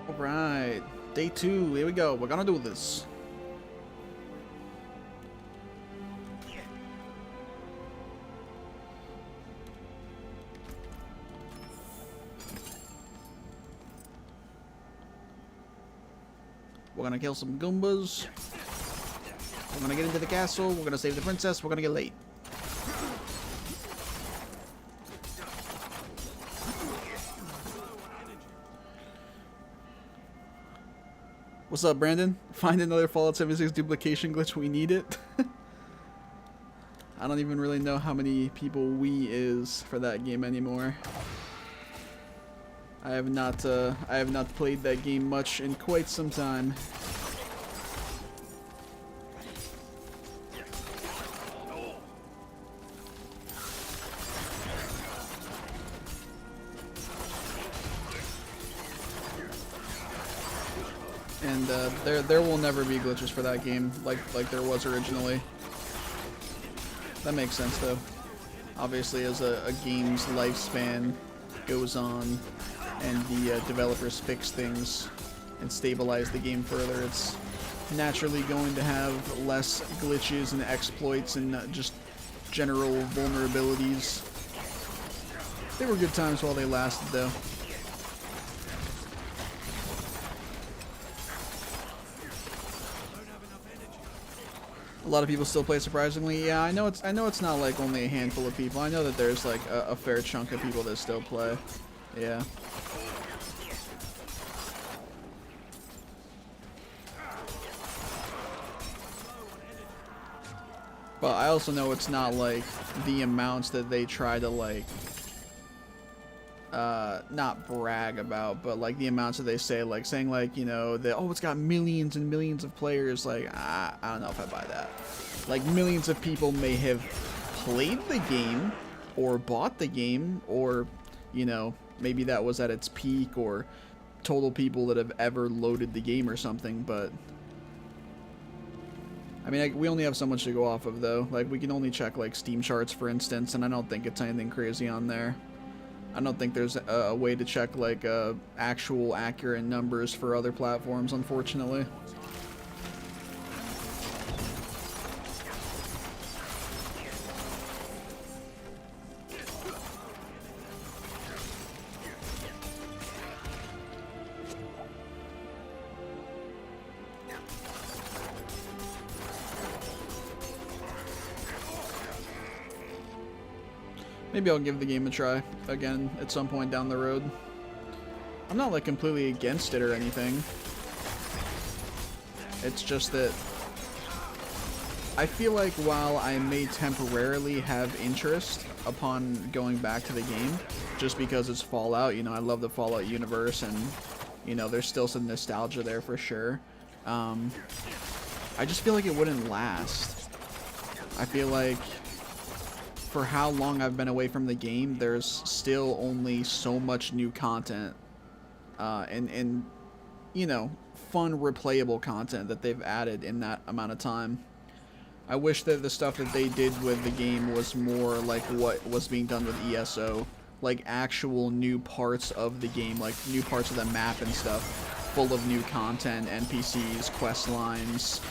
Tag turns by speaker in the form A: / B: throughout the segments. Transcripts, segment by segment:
A: Alright, day 2, here we go, we're gonna do this. We're gonna kill some Goombas. We're gonna get into the castle, we're gonna save the princess, we're gonna get late. What's up, Brandon? Find another Fallout 76 duplication glitch, we need it. I don't even really know how many people we is for that game anymore. I have not played that game much in quite some time. And there will never be glitches for that game like there was originally. That makes sense though. Obviously, as a game's lifespan goes on and the developers fix things and stabilize the game further, it's naturally going to have less glitches and exploits and just general vulnerabilities. They were good times while they lasted though. A lot of people still play, surprisingly. Yeah, I know it's not like only a handful of people. I know that there's like a fair chunk of people that still play. Yeah. But I also know it's not like the amounts that they try to like not brag about, but like the amounts that they say, like saying like, you know, that, oh, it's got millions and millions of players. Like, I don't know if I buy that. Like, millions of people may have played the game or bought the game, or, you know, maybe that was at its peak, or total people that have ever loaded the game or something. But I mean, we only have so much to go off of though. Like, we can only check like Steam charts, for instance, and I don't think it's anything crazy on there. I don't think there's a way to check like actual accurate numbers for other platforms, unfortunately. Maybe I'll give the game a try again at some point down the road. I'm not like completely against it or anything. It's just that I feel like while I may temporarily have interest upon going back to the game, just because it's Fallout, you know, I love the Fallout universe, and, you know, there's still some nostalgia there for sure. I just feel like it wouldn't last. I feel like for how long I've been away from the game, there's still only so much new content, and you know, fun replayable content that they've added in that amount of time. I wish that the stuff that they did with the game was more like what was being done with ESO, like actual new parts of the game, like new parts of the map and stuff, full of new content, NPCs, quest lines.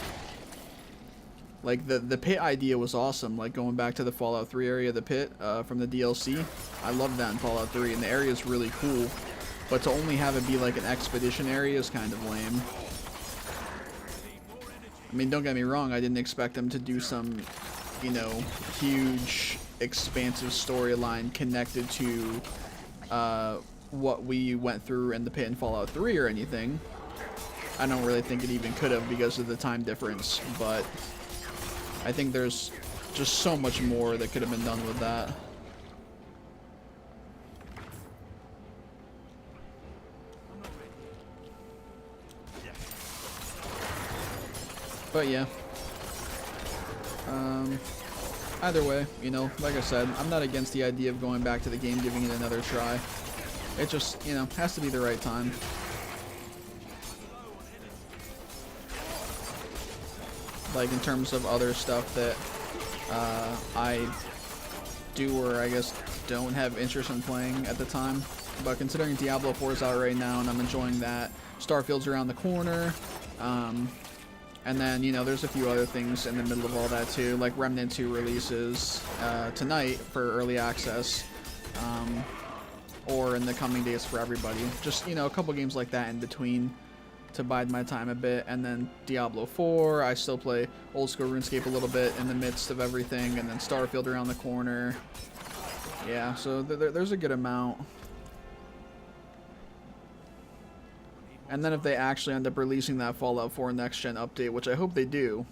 A: Like, the pit idea was awesome, like going back to the Fallout 3 area, the pit from the DLC. I love that in Fallout 3, and the area is really cool. But to only have it be like an expedition area is kind of lame. I mean, don't get me wrong, I didn't expect them to do some, you know, huge, expansive storyline connected to what we went through in the pit in Fallout 3 or anything. I don't really think it even could have because of the time difference, but I think there's just so much more that could have been done with that. But yeah, Either way, you know, like I said, I'm not against the idea of going back to the game, giving it another try. It just, you know, has to be the right time. Like, in terms of other stuff that I do or I guess don't have interest in playing at the time. But considering Diablo 4 is out right now and I'm enjoying that, Starfield's around the corner, and then, you know, there's a few other things in the middle of all that too, like Remnant 2 releases tonight for early access, or in the coming days for everybody. Just, you know, a couple games like that in between to bide my time a bit. And then Diablo 4, I still play old school RuneScape a little bit in the midst of everything, and then Starfield around the corner. Yeah, so there's a good amount. And then if they actually end up releasing that Fallout 4 Next Gen update, which I hope they do,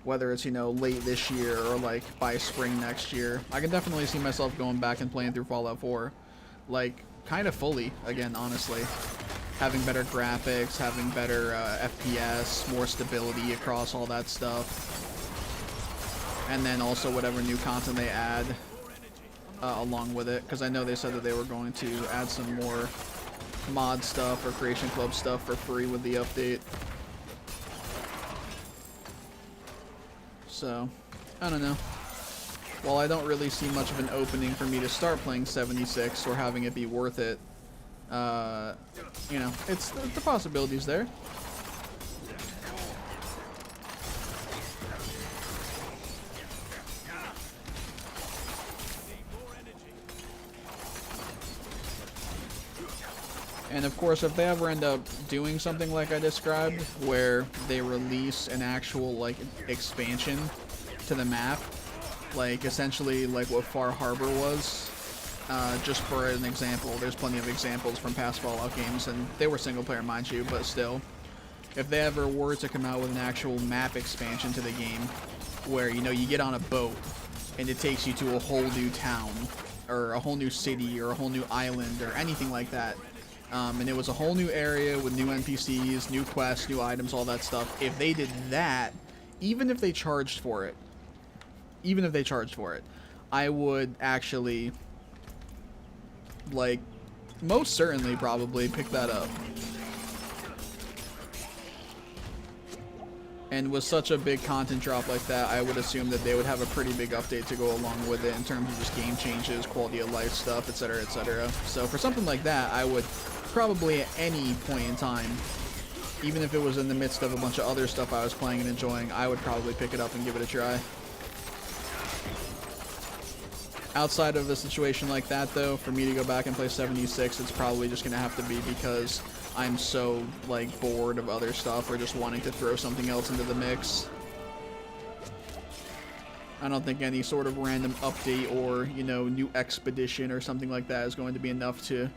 A: whether it's, you know, late this year or like by spring next year, I can definitely see myself going back and playing through Fallout 4, like, kind of fully again, honestly. Having better graphics, having better FPS, more stability across all that stuff. And then also whatever new content they add along with it, because I know they said that they were going to add some more mod stuff or Creation Club stuff for free with the update. So, I don't know. While I don't really see much of an opening for me to start playing 76 or having it be worth it, you know, the possibility's there. And of course, if they ever end up doing something like I described, where they release an actual, like, expansion to the map, like, essentially like what Far Harbor was, just for an example, there's plenty of examples from past Fallout games, and they were single player, mind you, but still, if they ever were to come out with an actual map expansion to the game, where, you know, you get on a boat, and it takes you to a whole new town, or a whole new city, or a whole new island, or anything like that, and it was a whole new area with new NPCs, new quests, new items, all that stuff. If they did that, even if they charged for it, I would actually, like, most certainly probably pick that up. And with such a big content drop like that, I would assume that they would have a pretty big update to go along with it in terms of just game changes, quality of life stuff, etc., etc. So for something like that, I would probably at any point in time, even if it was in the midst of a bunch of other stuff I was playing and enjoying, I would probably pick it up and give it a try. Outside of a situation like that, though, for me to go back and play 76, it's probably just going to have to be because I'm so, like, bored of other stuff or just wanting to throw something else into the mix. I don't think any sort of random update or, you know, new expedition or something like that is going to be enough to,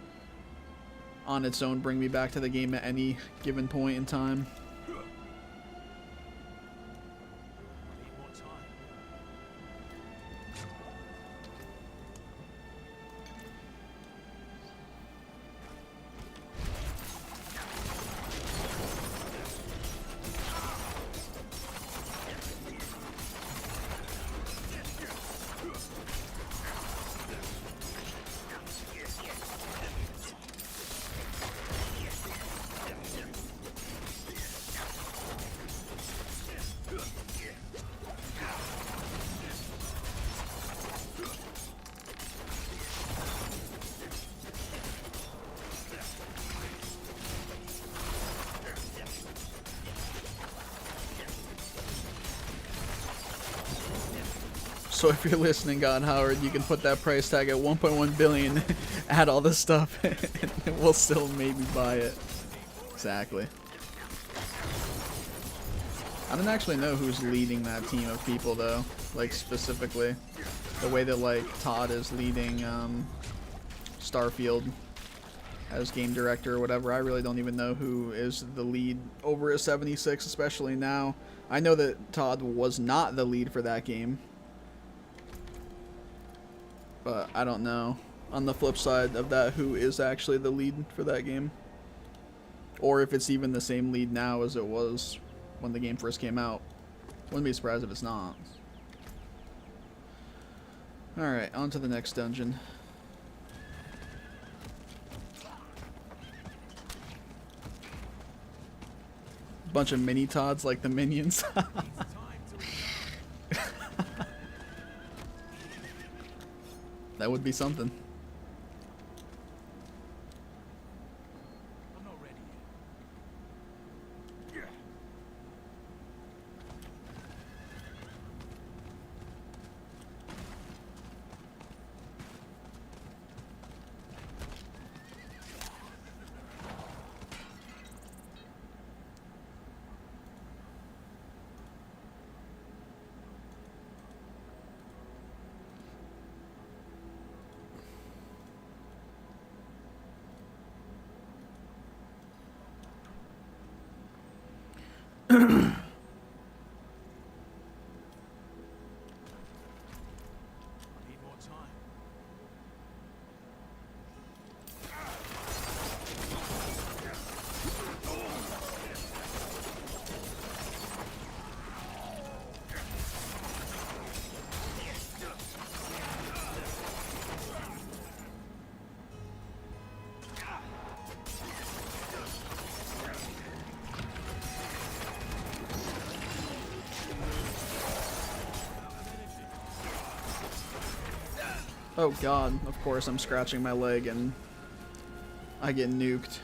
A: on its own, bring me back to the game at any given point in time. So if you're listening, God Howard, you can put that price tag at 1.1 billion, add all this stuff, and we'll still maybe buy it. Exactly. I don't actually know who's leading that team of people, though. Like, specifically. The way that, like, Todd is leading Starfield as game director or whatever. I really don't even know who is the lead over at 76, especially now. I know that Todd was not the lead for that game. But I don't know, on the flip side of that, who is actually the lead for that game. Or if it's even the same lead now as it was when the game first came out. Wouldn't be surprised if it's not. Alright, on to the next dungeon. Bunch of mini Tods like the minions. That would be something. Oh god, of course I'm scratching my leg and I get nuked.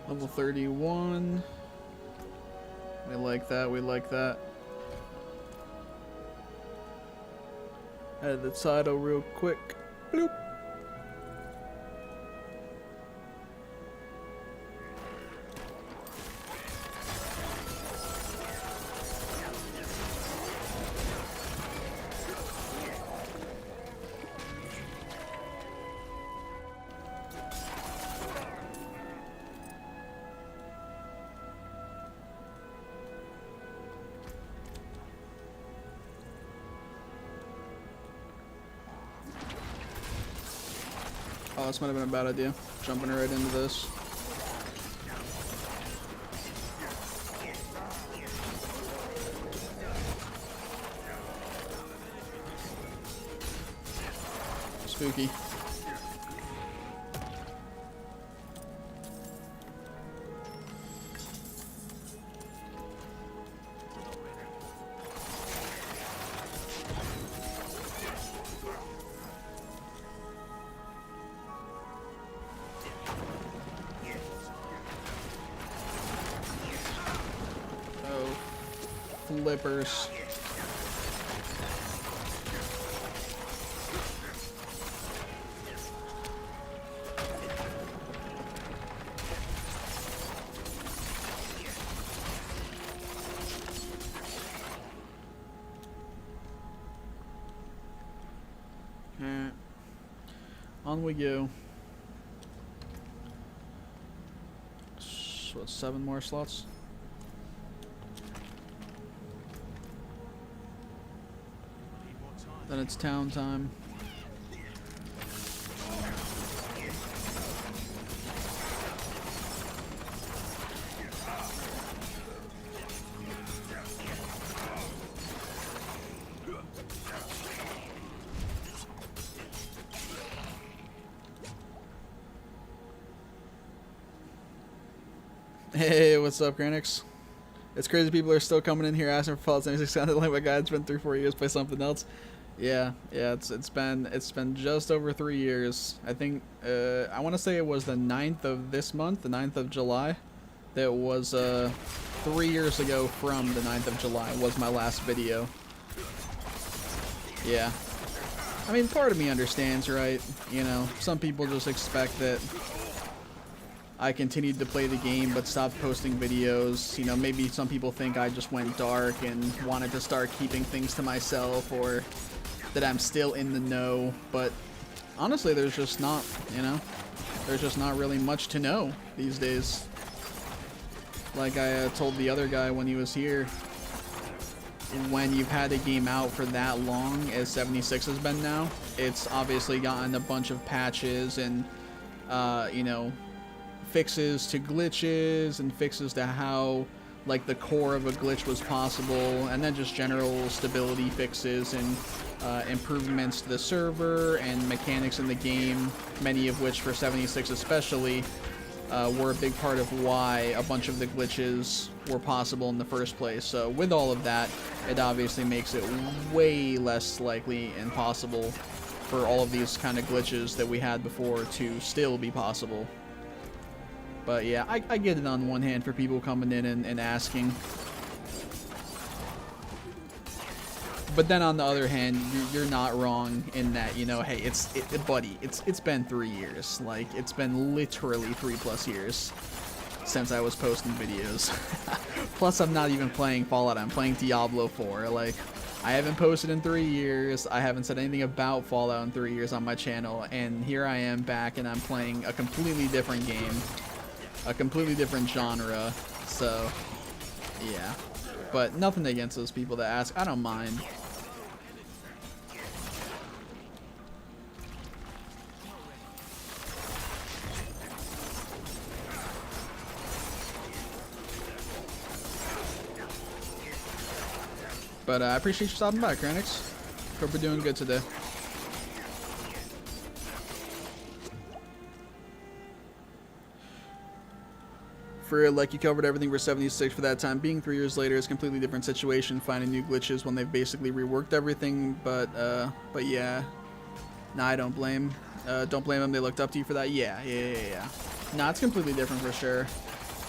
A: Level 31. We like that, we like that. Add the title real quick. Bloop. Oh, this might have been a bad idea. Jumping right into this. Spooky. Flippers. Alright. On we go. What, 7 more slots? Then it's town time. Hey, what's up, Granix? It's crazy people are still coming in here asking for Fallout 76. Sounded like my guy. It's been 3-4 years. Play something else. Yeah. It's been just over 3 years. I think I want to say it was the 9th of this month, the 9th of July. That was 3 years ago from the 9th of July was my last video. Yeah. I mean, part of me understands, right? You know, some people just expect that I continued to play the game but stopped posting videos. You know, maybe some people think I just went dark and wanted to start keeping things to myself, or that I'm still in the know. But honestly, there's just not, you know, there's just not really much to know these days. Like I told the other guy when he was here, when you've had a game out for that long as 76 has been now, it's obviously gotten a bunch of patches and, you know, fixes to glitches and fixes to how, like, the core of a glitch was possible, and then just general stability fixes and improvements to the server and mechanics in the game, many of which for 76 especially were a big part of why a bunch of the glitches were possible in the first place. So with all of that, it obviously makes it way less likely and possible for all of these kind of glitches that we had before to still be possible. But yeah, I get it on one hand for people coming in and asking. But then on the other hand, you're not wrong in that, you know, hey, buddy, it's been 3 years. Like, it's been literally 3+ years since I was posting videos. Plus, I'm not even playing Fallout, I'm playing Diablo 4. Like, I haven't posted in 3 years, I haven't said anything about Fallout in 3 years on my channel, and here I am back and I'm playing a completely different game, a completely different genre, so, yeah. But nothing against those people that ask, I don't mind. But I appreciate you stopping by, Kranix. Hope we're doing good today. For like, you covered everything for 76 for that time. Being 3 years later is a completely different situation. Finding new glitches when they've basically reworked everything. But yeah, nah, I don't blame them. They looked up to you for that. Yeah. Nah, it's completely different for sure.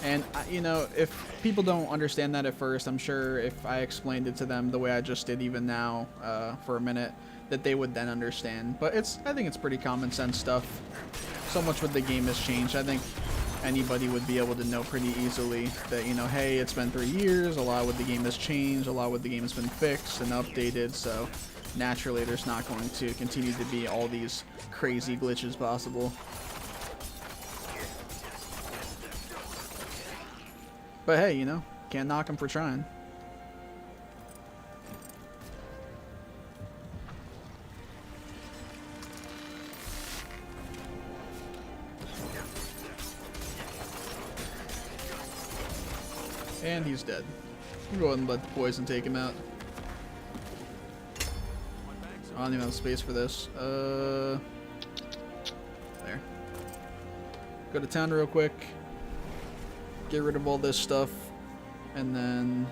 A: And, you know, if people don't understand that at first, I'm sure if I explained it to them the way I just did even now for a minute, that they would then understand. But I think it's pretty common sense stuff. So much with the game has changed. I think anybody would be able to know pretty easily that, you know, hey, it's been 3 years, a lot with the game has changed, a lot with the game has been fixed and updated, so naturally there's not going to continue to be all these crazy glitches possible. But hey, you know, can't knock them for trying. And he's dead. We'll go ahead and let the poison take him out. I don't even have space for this. There. Go to town real quick. Get rid of all this stuff. And then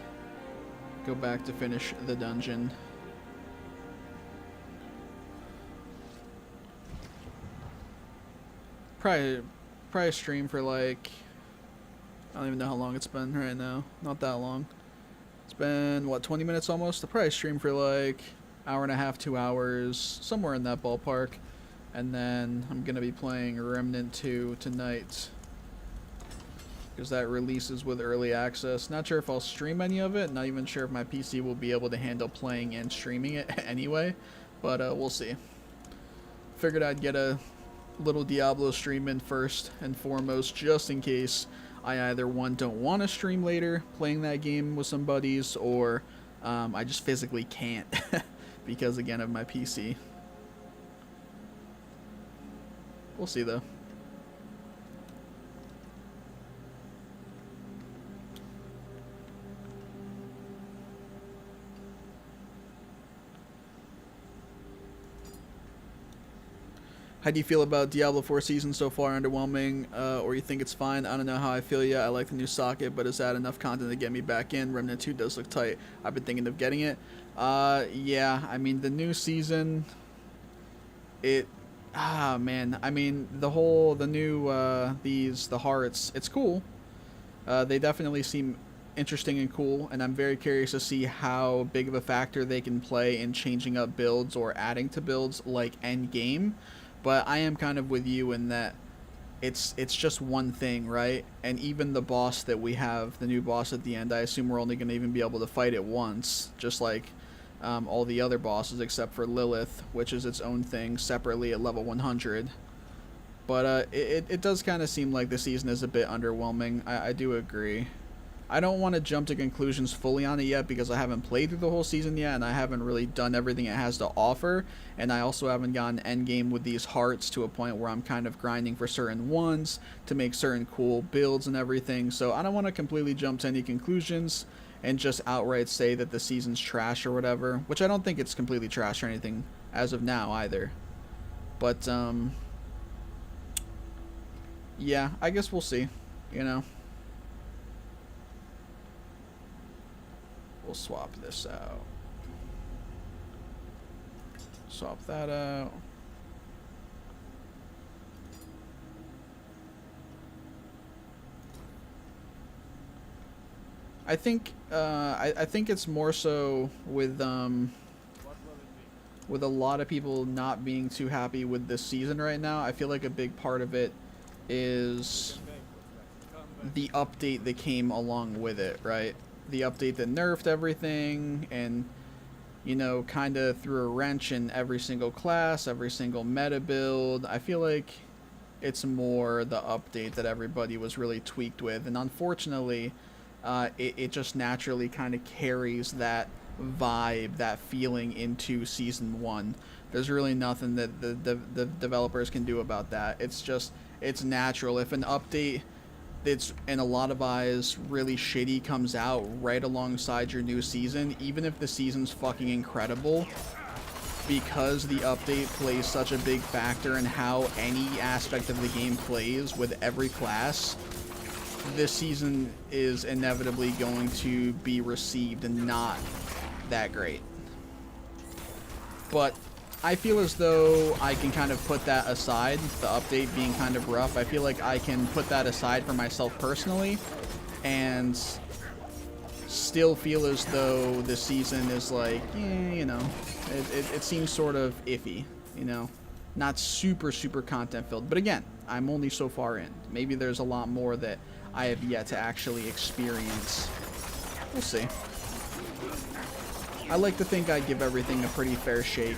A: go back to finish the dungeon. Probably stream for like, I don't even know how long it's been right now. Not that long. It's been, what, 20 minutes almost? I'll probably stream for like hour and a half, 2 hours, somewhere in that ballpark. And then I'm going to be playing Remnant 2 tonight, because that releases with early access. Not sure if I'll stream any of it. Not even sure if my PC will be able to handle playing and streaming it anyway. But we'll see. Figured I'd get a little Diablo stream in first and foremost, just in case I either, one, don't want to stream later playing that game with some buddies, or I just physically can't because, again, of my PC. We'll see, though. How do you feel about Diablo 4 season so far? Underwhelming, or you think it's fine? I don't know how I feel yet. I like the new socket, but is that enough content to get me back in? Remnant 2 does look tight. I've been thinking of getting it. Yeah, I mean, the new season, man. I mean, the hearts, it's cool. They definitely seem interesting and cool, and I'm very curious to see how big of a factor they can play in changing up builds or adding to builds like end game. But I am kind of with you in that it's just one thing, right? And even the boss that we have, the new boss at the end, I assume we're only going to even be able to fight it once, just like all the other bosses except for Lilith, which is its own thing separately at level 100. But it does kind of seem like the season is a bit underwhelming. I do agree. I don't want to jump to conclusions fully on it yet because I haven't played through the whole season yet, and I haven't really done everything it has to offer, and I also haven't gotten endgame with these hearts to a point where I'm kind of grinding for certain ones to make certain cool builds and everything, so I don't want to completely jump to any conclusions and just outright say that the season's trash or whatever, which I don't think it's completely trash or anything as of now either. But, yeah, I guess we'll see, you know. We'll swap this out. Swap that out. I think I think it's more so with a lot of people not being too happy with this season right now. I feel like a big part of it is the update that came along with it, right? The update that nerfed everything and, you know, kind of threw a wrench in every single class, every single meta build. I feel like it's more the update that everybody was really tweaked with, and unfortunately, it just naturally kind of carries that vibe, that feeling into Season 1. There's really nothing that the developers can do about that. It's natural. If an update that's in a lot of eyes really shitty comes out right alongside your new season, even if the season's fucking incredible, because the update plays such a big factor in how any aspect of the game plays with every class, this season is inevitably going to be received and not that great. But I feel as though I can kind of put that aside, the update being kind of rough. I feel like I can put that aside for myself personally and still feel as though the season is like, you know, it seems sort of iffy, you know, not super content filled. But again, I'm only so far in. Maybe there's a lot more that I have yet to actually experience. We'll see. I like to think I give everything a pretty fair shake.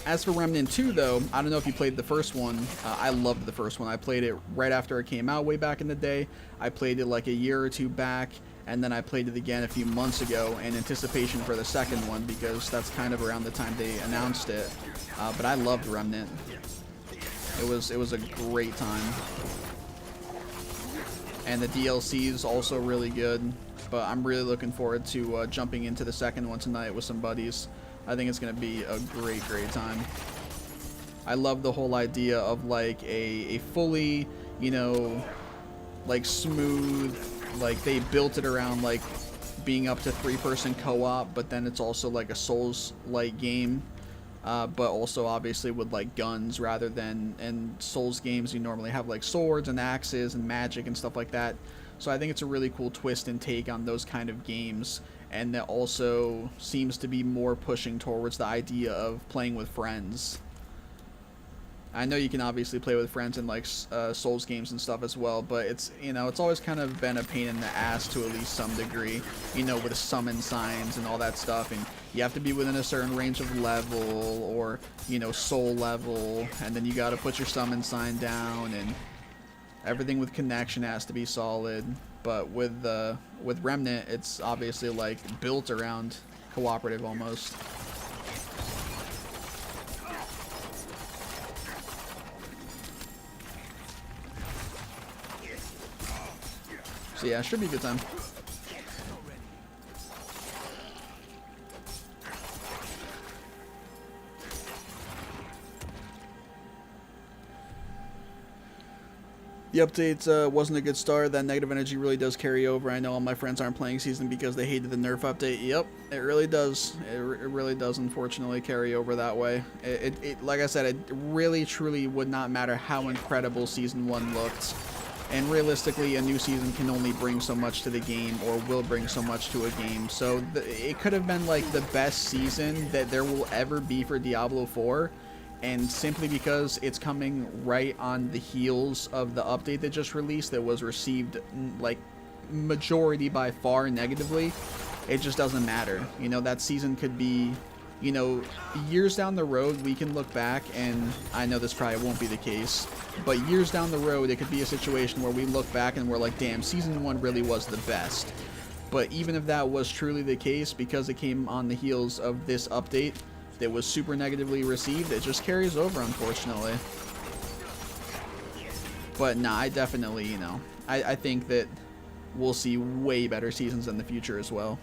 A: As for Remnant 2, though, I don't know if you played the first one. I loved the first one. I played it right after it came out way back in the day. I played it like a year or two back, and then I played it again a few months ago in anticipation for the second one because that's kind of around the time they announced it. But I loved Remnant. It was a great time. And the DLC is also really good, but I'm really looking forward to jumping into the second one tonight with some buddies. I think it's going to be a great time. I love the whole idea of like a fully, you know, like smooth, like they built it around like being up to 3-person co-op, but then it's also like a Souls-like game, but also obviously with like guns rather than in Souls games you normally have like swords and axes and magic and stuff like that. So I think it's a really cool twist and take on those kind of games. And that also seems to be more pushing towards the idea of playing with friends. I know you can obviously play with friends in like Souls games and stuff as well, but it's, you know, it's always kind of been a pain in the ass to at least some degree, you know, with summon signs and all that stuff, and you have to be within a certain range of level or, you know, soul level, and then you got to put your summon sign down, and everything with connection has to be solid. But with Remnant, it's obviously like built around cooperative almost. So yeah, it should be a good time. The update wasn't a good start. That negative energy really does carry over. I know all my friends aren't playing Season because they hated the nerf update. Yep, it really does. It really does, unfortunately, carry over that way. Like I said, it really, truly would not matter how incredible Season 1 looked. And realistically, a new season can only bring so much to the game, or will bring so much to a game. So it could have been like the best season that there will ever be for Diablo 4. And simply because it's coming right on the heels of the update that just released that was received like majority by far negatively, it just doesn't matter. You know, that season could be, you know, years down the road we can look back, and I know this probably won't be the case, but years down the road it could be a situation where we look back and we're like, damn, season 1 really was the best. But even if that was truly the case, because it came on the heels of this update that was super negatively received, it just carries over, unfortunately. But nah, I definitely, you know, I think that we'll see way better seasons in the future as well.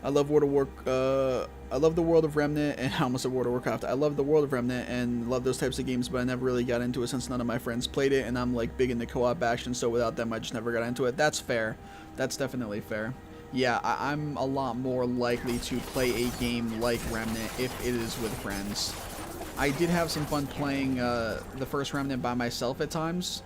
A: I love I love the world of Remnant, and I almost said World of Warcraft. I love the world of Remnant and love those types of games, but I never really got into it since none of my friends played it, and I'm like big into co-op action, so without them I just never got into it. That's fair. That's definitely fair. Yeah, I'm a lot more likely to play a game like Remnant if it is with friends. I did have some fun playing the first Remnant by myself at times,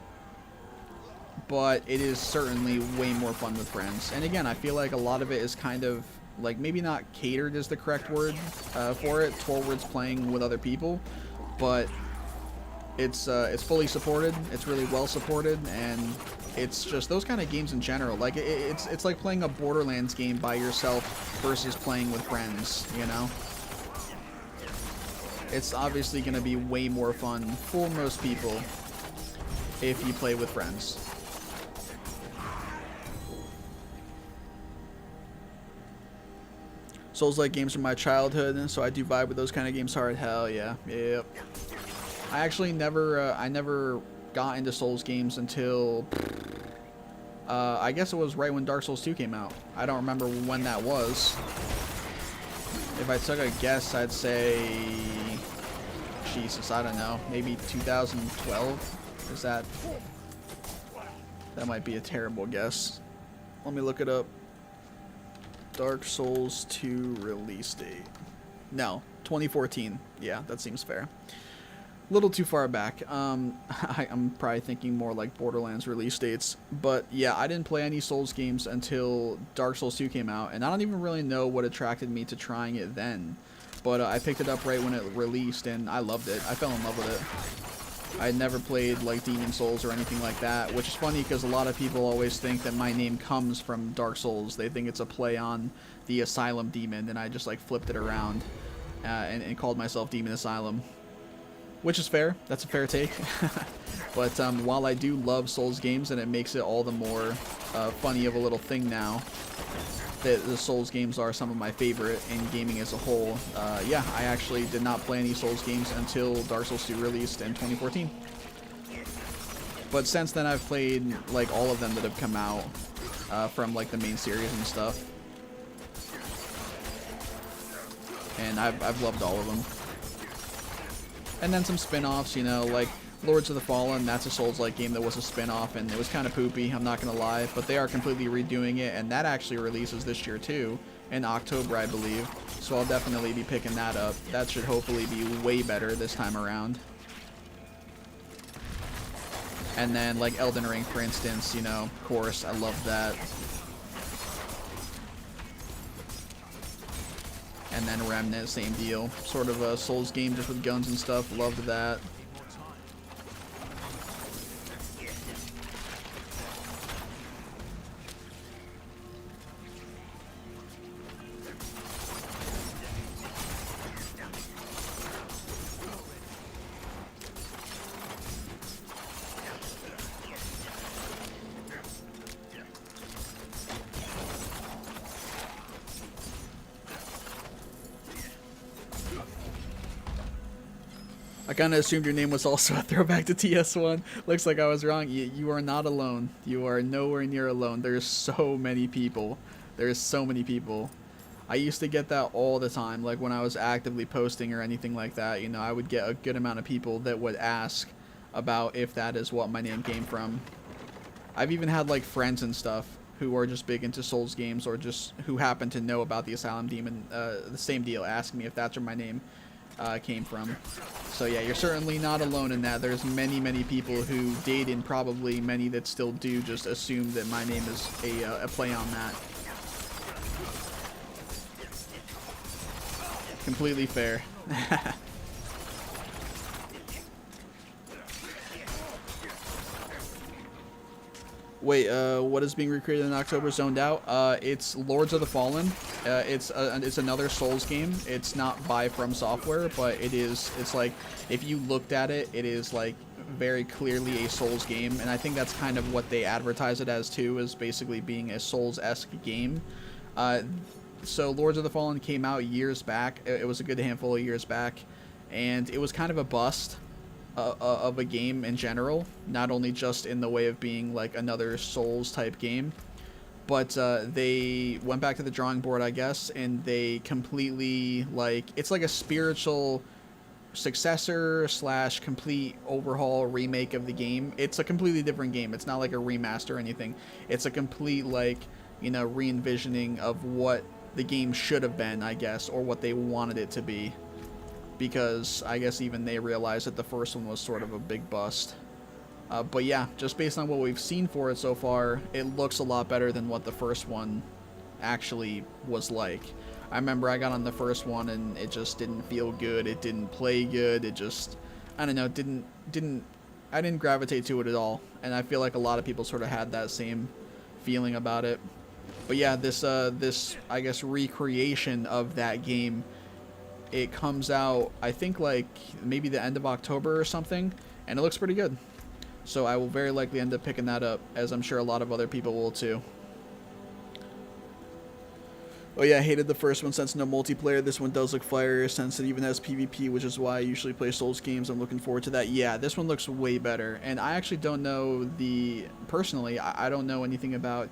A: but it is certainly way more fun with friends. And again, I feel like a lot of it is kind of, like, maybe not catered is the correct word for it, towards playing with other people, but it's fully supported, it's really well supported, and it's just those kind of games in general. Like, it's like playing a Borderlands game by yourself versus playing with friends, you know? It's obviously going to be way more fun for most people if you play with friends. Souls-like games from my childhood, so I do vibe with those kind of games hard. Hell yeah. Yep. I actually never got into Souls games until I guess it was right when Dark Souls 2 came out. I don't remember when that was. If I took a guess, I'd say, Jesus, I don't know, maybe 2012. Is that might be a terrible guess. Let me look it up. Dark Souls 2 release date. No, 2014. Yeah, that seems fair. A little too far back. I'm probably thinking more like Borderlands release dates. But yeah, I didn't play any Souls games until Dark Souls 2 came out, and I don't even really know what attracted me to trying it then. But I picked it up right when it released, and I loved it. I fell in love with it. I had never played like Demon Souls or anything like that, which is funny because a lot of people always think that my name comes from Dark Souls. They think it's a play on the Asylum demon, and I just like flipped it around and called myself Demon Asylum. Which is fair. That's a fair take. But while I do love Souls games, and it makes it all the more funny of a little thing now that the Souls games are some of my favorite in gaming as a whole, yeah, I actually did not play any Souls games until Dark Souls 2 released in 2014. But since then, I've played like all of them that have come out from like the main series and stuff, and I've loved all of them. And then some spin-offs, you know, like Lords of the Fallen. That's a Souls-like game that was a spin-off, and it was kind of poopy, I'm not gonna lie, but they are completely redoing it, and that actually releases this year too, in October, I believe. So I'll definitely be picking that up. That should hopefully be way better this time around. And then like Elden Ring, for instance, you know, of course, I love that. And then Remnant, same deal. Sort of a Souls game just with guns and stuff. Loved that. I kind of assumed your name was also a throwback to TS1. Looks like I was wrong. You are not alone. You are nowhere near alone. There's so many people. There's so many people. I used to get that all the time. Like when I was actively posting or anything like that, you know, I would get a good amount of people that would ask, about if that is what my name came from. I've even had like friends and stuff who are just big into Souls games, or just who happen to know about the Asylum Demon, the same deal, asking me if that's where my name came from. So yeah, you're certainly not alone in that. There's many people who did, and probably many that still do, just assume that my name is a play on that. Completely fair. Wait, what is being recreated in October? Zoned Out? It's Lords of the Fallen. It's another Souls game. It's not by From Software, but it's like, if you looked at it, it is like very clearly a Souls game, and I think that's kind of what they advertise it as too, is basically being a Souls-esque game. So Lords of the Fallen came out years back. It was a good handful of years back, and it was kind of a bust of a game in general, not only just in the way of being like another Souls type game, but they went back to the drawing board, I guess, and they completely, like, it's like a spiritual successor slash complete overhaul remake of the game. It's a completely different game. It's not like a remaster or anything. It's a complete, like, you know, re-envisioning of what the game should have been, I guess, or what they wanted it to be, because I guess even they realized that the first one was sort of a big bust. But yeah, just based on what we've seen for it so far, it looks a lot better than what the first one actually was like. I remember I got on the first one and it just didn't feel good. It didn't play good. It just, I don't know, I didn't gravitate to it at all. And I feel like a lot of people sort of had that same feeling about it. But yeah, this I guess recreation of that game, it comes out, I think, like maybe the end of October or something, and it looks pretty good. So I will very likely end up picking that up, as I'm sure a lot of other people will too. Oh yeah, I hated the first one since no multiplayer. This one does look fire since it even has PvP, which is why I usually play Souls games. I'm looking forward to that. Yeah, this one looks way better. And I actually don't know personally, I don't know anything about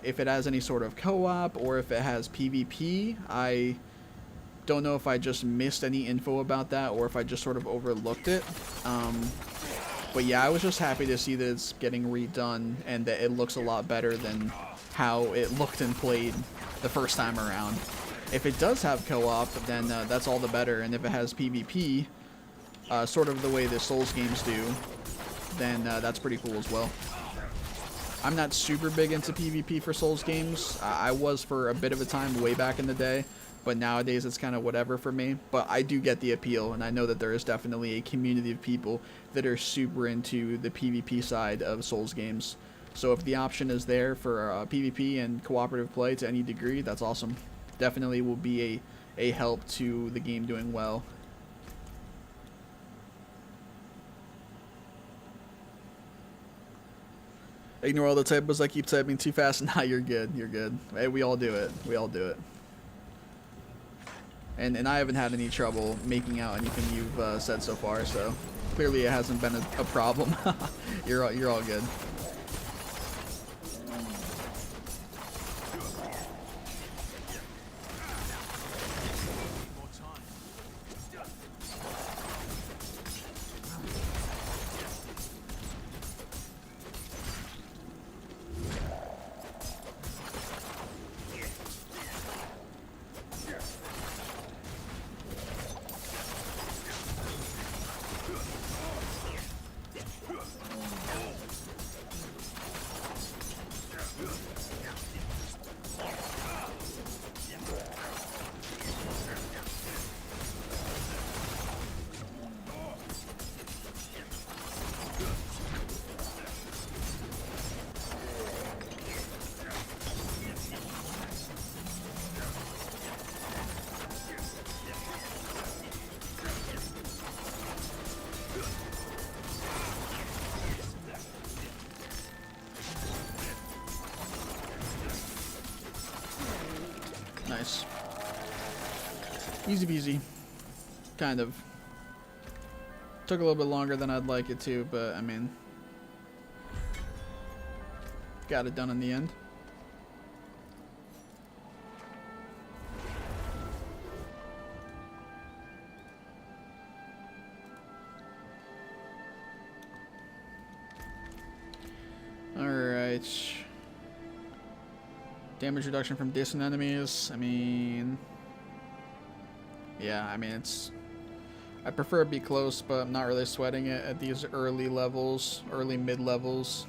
A: if it has any sort of co-op or if it has PvP. I don't know if I just missed any info about that or if I just sort of overlooked it. But yeah, I was just happy to see that it's getting redone and that it looks a lot better than how it looked and played the first time around. If it does have co-op, then that's all the better. And if it has PvP, sort of the way the Souls games do, then that's pretty cool as well. I'm not super big into PvP for Souls games. I was for a bit of a time way back in the day, but nowadays it's kind of whatever for me. But I do get the appeal, and I know that there is definitely a community of people that are super into the PvP side of Souls games. So if the option is there for PvP and cooperative play to any degree, that's awesome. Definitely will be a help to the game doing well. Ignore all the typos. I keep typing too fast. Nah, you're good. You're good. Hey, we all do it. We all do it. And I haven't had any trouble making out anything you've said so far, so clearly it hasn't been a problem. You're all good. Nice. Easy peasy. Kind of. Took a little bit longer than I'd like it to, but I mean, got it done in the end. Damage reduction from distant enemies. I mean, yeah, I mean, I prefer it be close, but I'm not really sweating it at these early levels, early mid levels.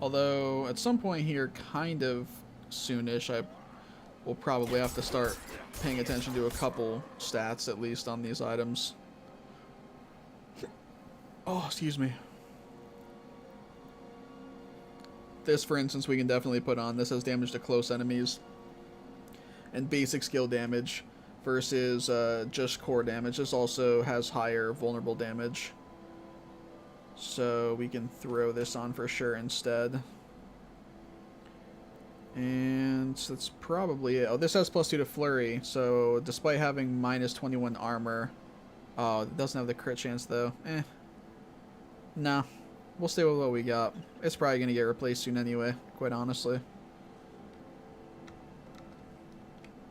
A: Although at some point here, kind of soonish, I will probably have to start paying attention to a couple stats at least on these items. Oh, excuse me. This, for instance, we can definitely put on. This has damage to close enemies and basic skill damage versus just core damage. This also has higher vulnerable damage. So we can throw this on for sure instead. And that's probably it. Oh, this has +2 to flurry. So despite having -21 armor, oh, it doesn't have the crit chance though. Nah. We'll stay with what we got. It's probably going to get replaced soon anyway, quite honestly.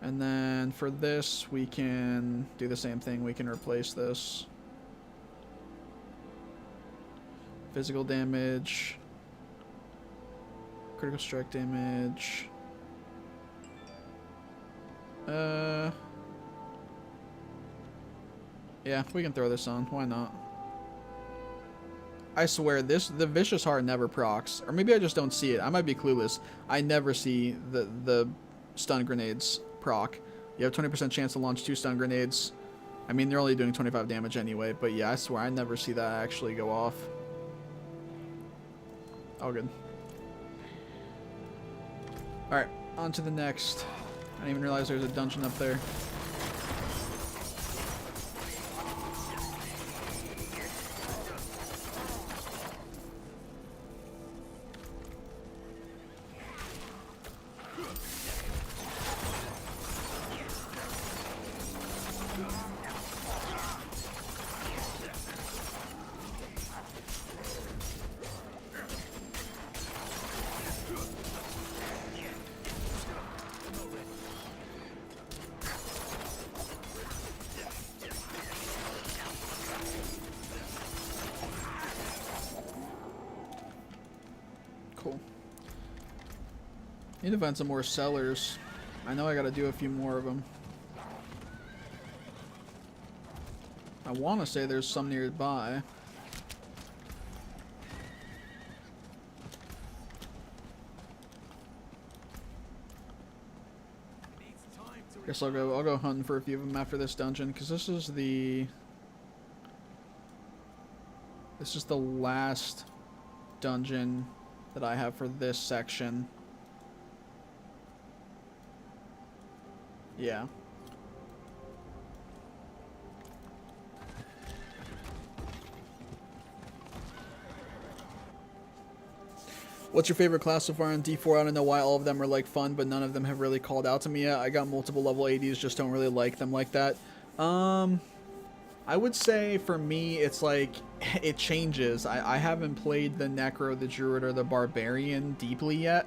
A: And then for this, we can do the same thing. We can replace this. Physical damage. Critical strike damage. Yeah, we can throw this on. Why not? I swear, the Vicious Heart never procs. Or maybe I just don't see it. I might be clueless. I never see the stun grenades proc. You have 20% chance to launch 2 stun grenades. I mean, they're only doing 25 damage anyway. But yeah, I swear, I never see that actually go off. Oh, good. Alright, on to the next. I didn't even realize there's a dungeon up there. Cool. Need to find some more sellers. I know I gotta do a few more of them. I want to say there's some nearby. Guess I'll go hunting for a few of them after this dungeon, because this is the last dungeon that I have for this section. Yeah. What's your favorite class so far in D4? I don't know why all of them are like fun, but none of them have really called out to me yet. I got multiple level 80s, just don't really like them like that. I would say for me, it's like, it changes. I haven't played the Necro, the Druid, or the Barbarian deeply yet,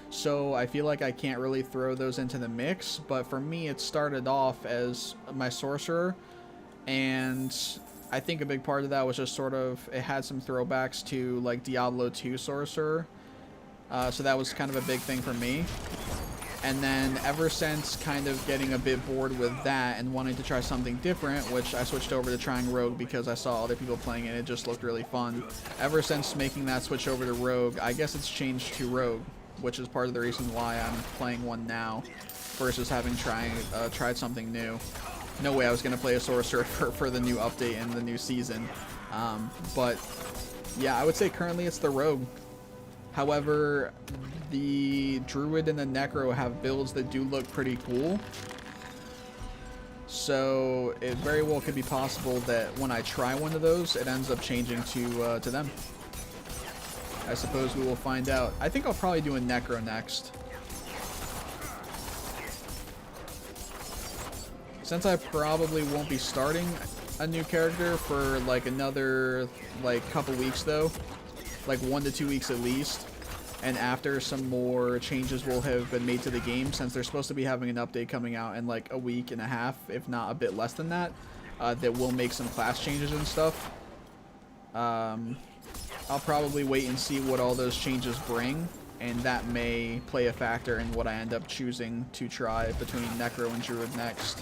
A: so I feel like I can't really throw those into the mix, but for me, it started off as my Sorcerer, and I think a big part of that was just sort of, it had some throwbacks to like Diablo 2 Sorcerer, so that was kind of a big thing for me. And then ever since kind of getting a bit bored with that and wanting to try something different, which I switched over to trying Rogue because I saw other people playing it, it just looked really fun. Ever since making that switch over to Rogue, I guess it's changed to Rogue, which is part of the reason why I'm playing one now versus having tried something new. No way I was going to play a Sorcerer for the new update and the new season. But yeah, I would say currently it's the Rogue. However, the Druid and the Necro have builds that do look pretty cool. So it very well could be possible that when I try one of those, it ends up changing to them. I suppose we will find out. I think I'll probably do a Necro next. Since I probably won't be starting a new character for like another couple weeks though, like 1 to 2 weeks at least, and after some more changes will have been made to the game, since they're supposed to be having an update coming out in like a week and a half, if not a bit less than that, that will make some class changes and stuff. I'll probably wait and see what all those changes bring, and that may play a factor in what I end up choosing to try between Necro and Druid next.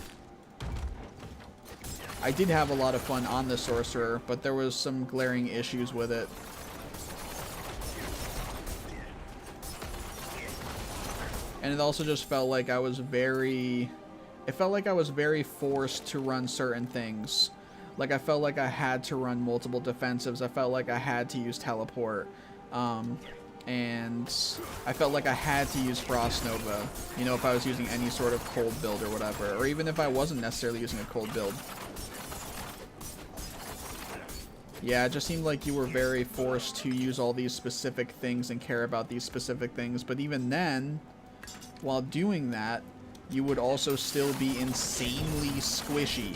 A: I did have a lot of fun on the Sorcerer, but there was some glaring issues with it. And it also just felt like I was very... It felt like I was very forced to run certain things. Like, I felt like I had to run multiple defensives. I felt like I had to use Teleport. And I felt like I had to use Frost Nova, you know, if I was using any sort of cold build or whatever. Or even if I wasn't necessarily using a cold build. Yeah, it just seemed like you were very forced to use all these specific things and care about these specific things. But even then, while doing that, you would also still be insanely squishy.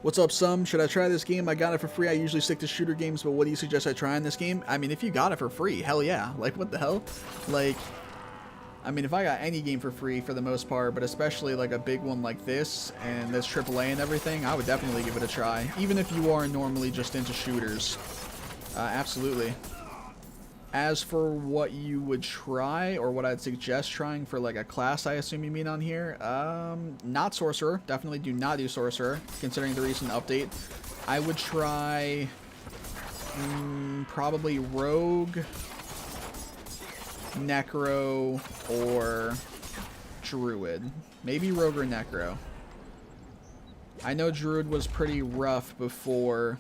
A: What's up, Sum? Should I try this game? I got it for free. I usually stick to shooter games, but what do you suggest I try in this game? I mean, if you got it for free, hell yeah. Like, what the hell? Like, I mean, if I got any game for free for the most part, but especially like a big one like this, and this AAA and everything, I would definitely give it a try. Even if you are normally just into shooters. Absolutely. As for what you would try, or what I'd suggest trying for like a class, I assume you mean on here, not Sorcerer. Definitely do not do Sorcerer, considering the recent update. I would try probably Rogue, Necro, or Druid. Maybe Rogue or Necro. I know Druid was pretty rough before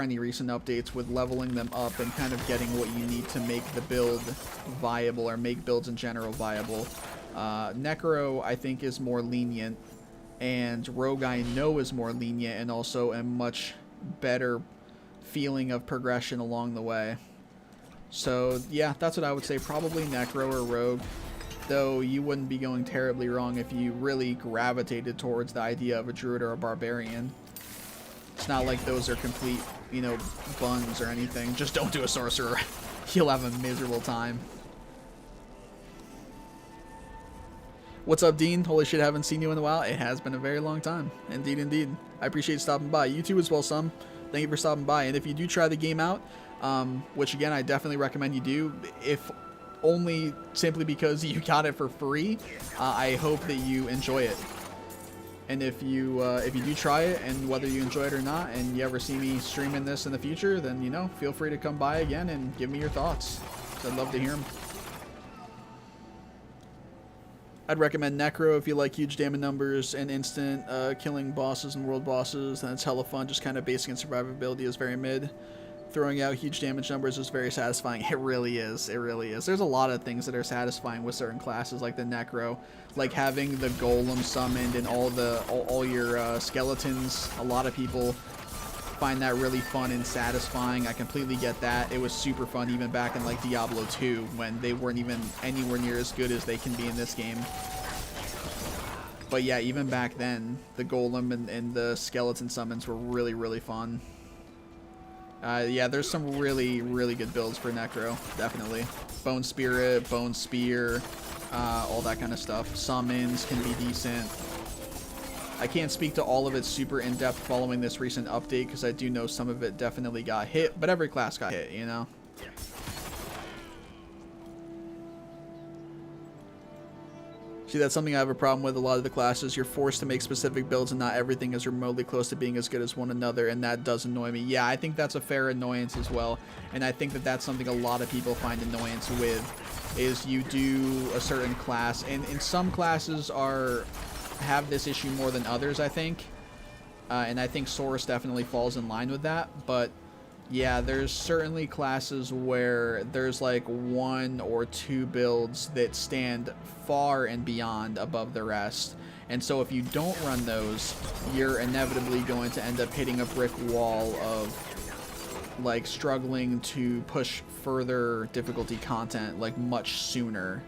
A: any recent updates with leveling them up and kind of getting what you need to make the build viable, or make builds in general viable. Necro, I think, is more lenient, and Rogue, I know, is more lenient, and also a much better feeling of progression along the way. So, yeah, that's what I would say. Probably Necro or Rogue, though you wouldn't be going terribly wrong if you really gravitated towards the idea of a Druid or a Barbarian. It's not like those are complete, you know, buns or anything. Just don't do a Sorcerer. You'll have a miserable time. What's up, Dean? Holy shit, haven't seen you in a while. It has been a very long time. Indeed, indeed. I appreciate you stopping by. You too as well, Sam. Thank you for stopping by. And if you do try the game out, which again, I definitely recommend you do, if only simply because you got it for free, I hope that you enjoy it. And if you do try it, and whether you enjoy it or not, and you ever see me streaming this in the future, then, you know, feel free to come by again and give me your thoughts. I'd love to hear them. I'd recommend Necro if you like huge damage numbers and instant killing bosses and world bosses. Then it's hella fun. Just kind of basic and survivability is very mid. Throwing out huge damage numbers is very satisfying. It really is. It really is. There's a lot of things that are satisfying with certain classes, like the Necro, like having the Golem summoned and all your skeletons. A lot of people find that really fun and satisfying. I completely get that. It was super fun even back in like Diablo 2 when they weren't even anywhere near as good as they can be in this game. But yeah, even back then, the Golem and the skeleton summons were really, really fun. Yeah, there's some really, really good builds for Necro, definitely. Bone Spirit, Bone Spear, all that kind of stuff. Summons can be decent. I can't speak to all of it super in-depth following this recent update, because I do know some of it definitely got hit, but every class got hit, you know? See, that's something I have a problem with a lot of the classes. You're forced to make specific builds, and not everything is remotely close to being as good as one another, and that does annoy me. Yeah, I think that's a fair annoyance as well, and I think that that's something a lot of people find annoyance with, is you do a certain class, and some classes have this issue more than others, I think, and I think Source definitely falls in line with that. But yeah, there's certainly classes where there's like 1 or 2 builds that stand far and beyond above the rest, and so if you don't run those, you're inevitably going to end up hitting a brick wall of like struggling to push further difficulty content like much sooner.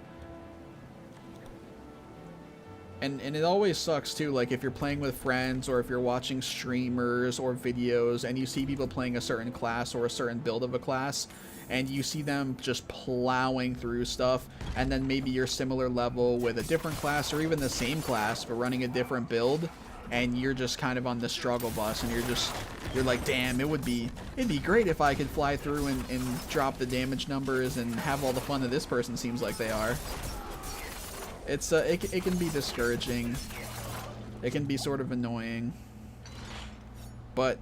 A: And it always sucks too, like if you're playing with friends or if you're watching streamers or videos and you see people playing a certain class or a certain build of a class, and you see them just plowing through stuff, and then maybe you're similar level with a different class or even the same class but running a different build, and you're just kind of on the struggle bus, and you're like, damn, it'd be great if I could fly through and drop the damage numbers and have all the fun that this person seems like they are. It's it can be discouraging. It can be sort of annoying. But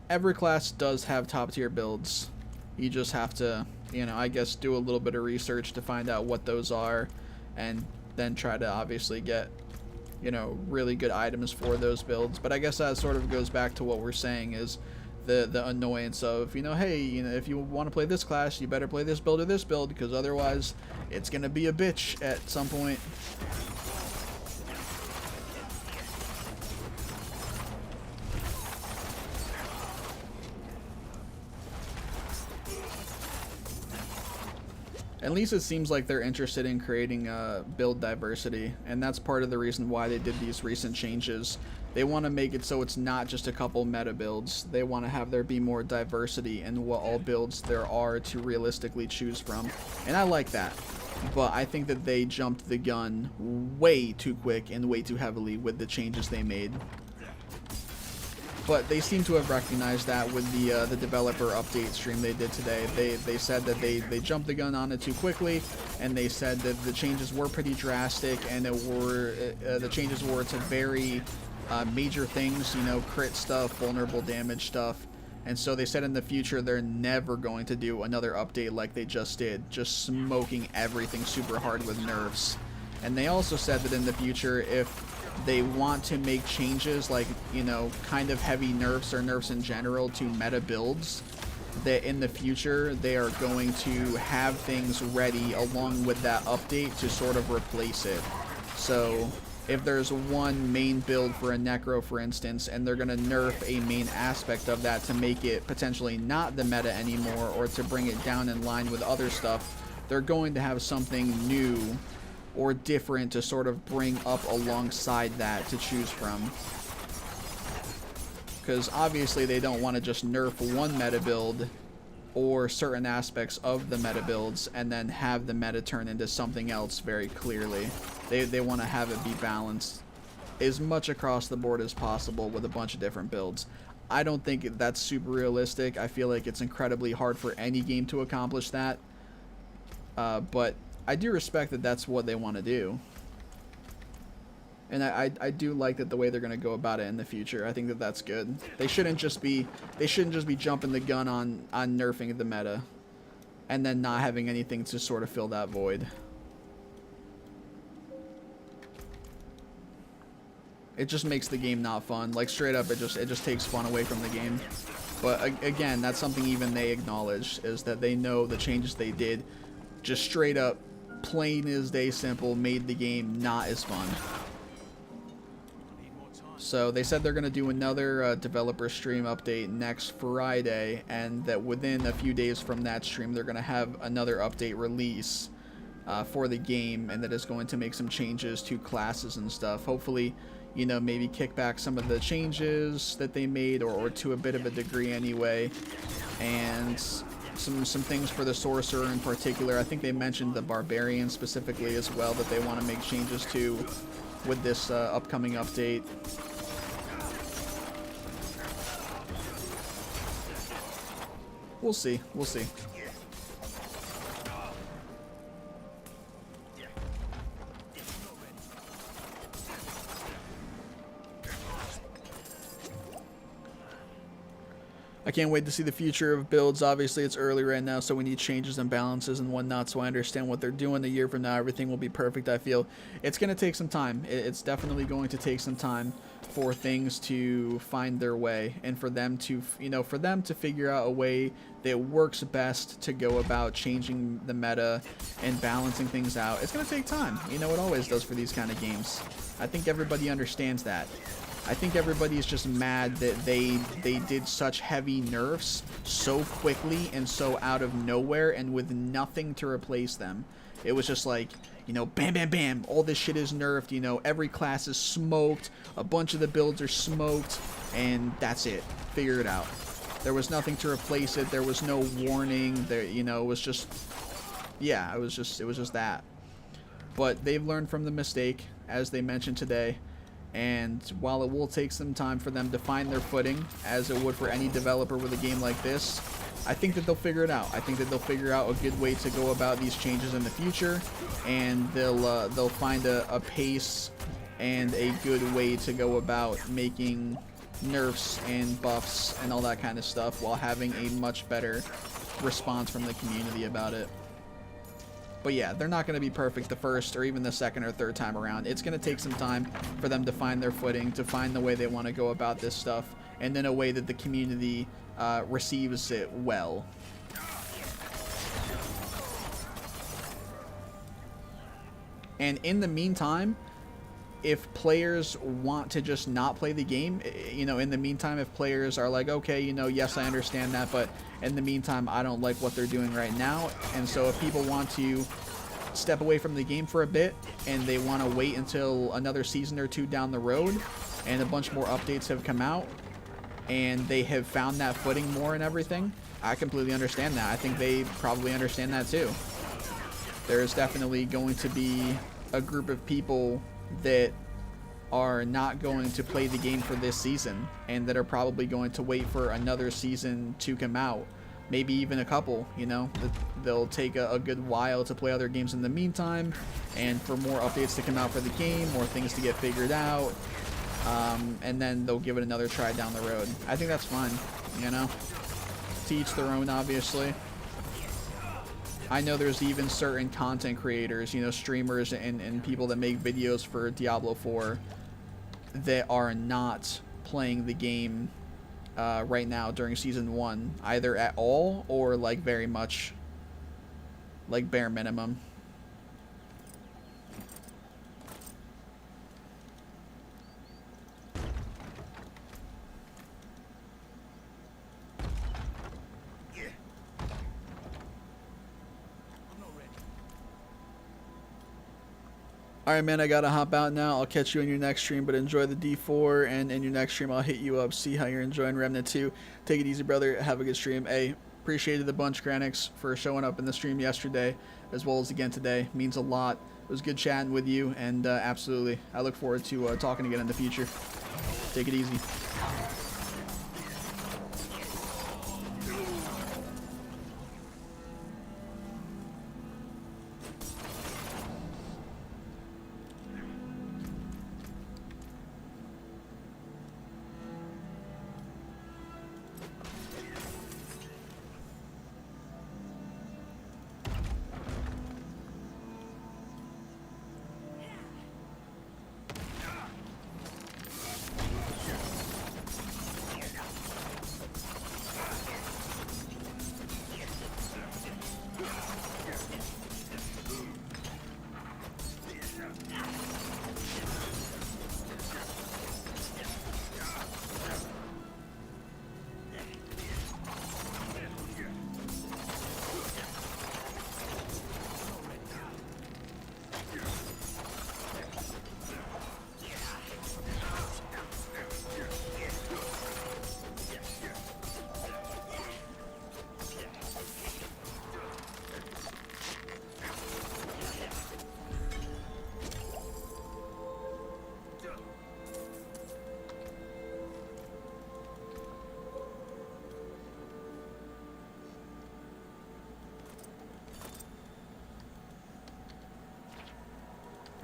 A: every class does have top tier builds. You just have to, you know, I guess do a little bit of research to find out what those are, and then try to obviously get, you know, really good items for those builds. But I guess that sort of goes back to what we're saying is the annoyance of, you know, hey, you know, if you want to play this class, you better play this build or this build, because otherwise it's gonna be a bitch at some point. At least it seems like they're interested in creating build diversity, and that's part of the reason why they did these recent changes. They want to make it so it's not just a couple meta builds. They want to have there be more diversity in what all builds there are to realistically choose from, and I like that. But I think that they jumped the gun way too quick and way too heavily with the changes they made. But they seem to have recognized that with the developer update stream they did today. They said that they jumped the gun on it too quickly, and they said that the changes were pretty drastic, and the changes were to very major things, you know, crit stuff, vulnerable damage stuff. And so they said in the future they're never going to do another update like they just did, just smoking everything super hard with nerfs. And they also said that in the future, if they want to make changes like, you know, kind of heavy nerfs or nerfs in general to meta builds, that in the future they are going to have things ready along with that update to sort of replace it. So if there's one main build for a Necro, for instance, and they're going to nerf a main aspect of that to make it potentially not the meta anymore, or to bring it down in line with other stuff, they're going to have something new or different to sort of bring up alongside that to choose from. Because obviously they don't want to just nerf one meta build or certain aspects of the meta builds and then have the meta turn into something else very clearly. They want to have it be balanced as much across the board as possible with a bunch of different builds. I don't think that's super realistic. I feel like it's incredibly hard for any game to accomplish that. But I do respect that that's what they want to do. And I do like that the way they're going to go about it in the future. I think that that's good. They shouldn't just be jumping the gun on nerfing the meta and then not having anything to sort of fill that void. It just makes the game not fun. Like, straight up, it just takes fun away from the game. But again, that's something even they acknowledge, is that they know the changes they did just straight up, plain as day simple, made the game not as fun. So they said they're going to do another developer stream update next Friday, and that within a few days from that stream they're going to have another update release for the game, and that is going to make some changes to classes and stuff. Hopefully, you know, maybe kick back some of the changes that they made, or to a bit of a degree anyway, and some things for the sorcerer in particular. I think they mentioned the barbarian specifically as well that they want to make changes to with this upcoming update. We'll see. We'll see. I can't wait to see the future of builds. Obviously, it's early right now, so we need changes and balances and whatnot, so I understand what they're doing. A year from now, everything will be perfect, I feel. It's going to take some time. It's definitely going to take some time for things to find their way, and for them to, you know, for them to figure out a way that works best to go about changing the meta and balancing things out. It's going to take time. You know, it always does for these kind of games. I think everybody understands that. I think everybody's just mad that they did such heavy nerfs so quickly and so out of nowhere and with nothing to replace them. It was just like, you know, bam, bam, bam, all this shit is nerfed, you know, every class is smoked, a bunch of the builds are smoked, and that's it. Figure it out. There was nothing to replace it. There was no warning. There, you know, it was just, yeah, it was just that. But they've learned from the mistake, as they mentioned today. And while it will take some time for them to find their footing, as it would for any developer with a game like this, I think that they'll figure it out. I think that they'll figure out a good way to go about these changes in the future, and they'll find a pace and a good way to go about making nerfs and buffs and all that kind of stuff while having a much better response from the community about it. But yeah, they're not going to be perfect the first or even the second or third time around. It's going to take some time for them to find their footing, to find the way they want to go about this stuff, and in a way that the community receives it well. And in the meantime, if players want to just not play the game, you know, in the meantime, if players are like, okay, you know, yes, I understand that, but in the meantime, I don't like what they're doing right now. And so if people want to step away from the game for a bit and they want to wait until another season or two down the road and a bunch more updates have come out and they have found that footing more and everything, I completely understand that. I think they probably understand that too. There's definitely going to be a group of people that are not going to play the game for this season and that are probably going to wait for another season to come out, maybe even a couple. You know, they'll take a good while to play other games in the meantime and for more updates to come out for the game, more things to get figured out, and then they'll give it another try down the road. I think that's fine, you know, to each their own, obviously. I know there's even certain content creators, you know, streamers and people that make videos for Diablo 4 that are not playing the game right now during Season 1, either at all or, like, very much, like, bare minimum. Alright, man, I gotta hop out now. I'll catch you in your next stream, but enjoy the D4, and in your next stream, I'll hit you up, see how you're enjoying Remnant 2. Take it easy, brother. Have a good stream. Hey, appreciated the bunch, Granix, for showing up in the stream yesterday, as well as again today. Means a lot. It was good chatting with you, and absolutely, I look forward to talking again in the future. Take it easy.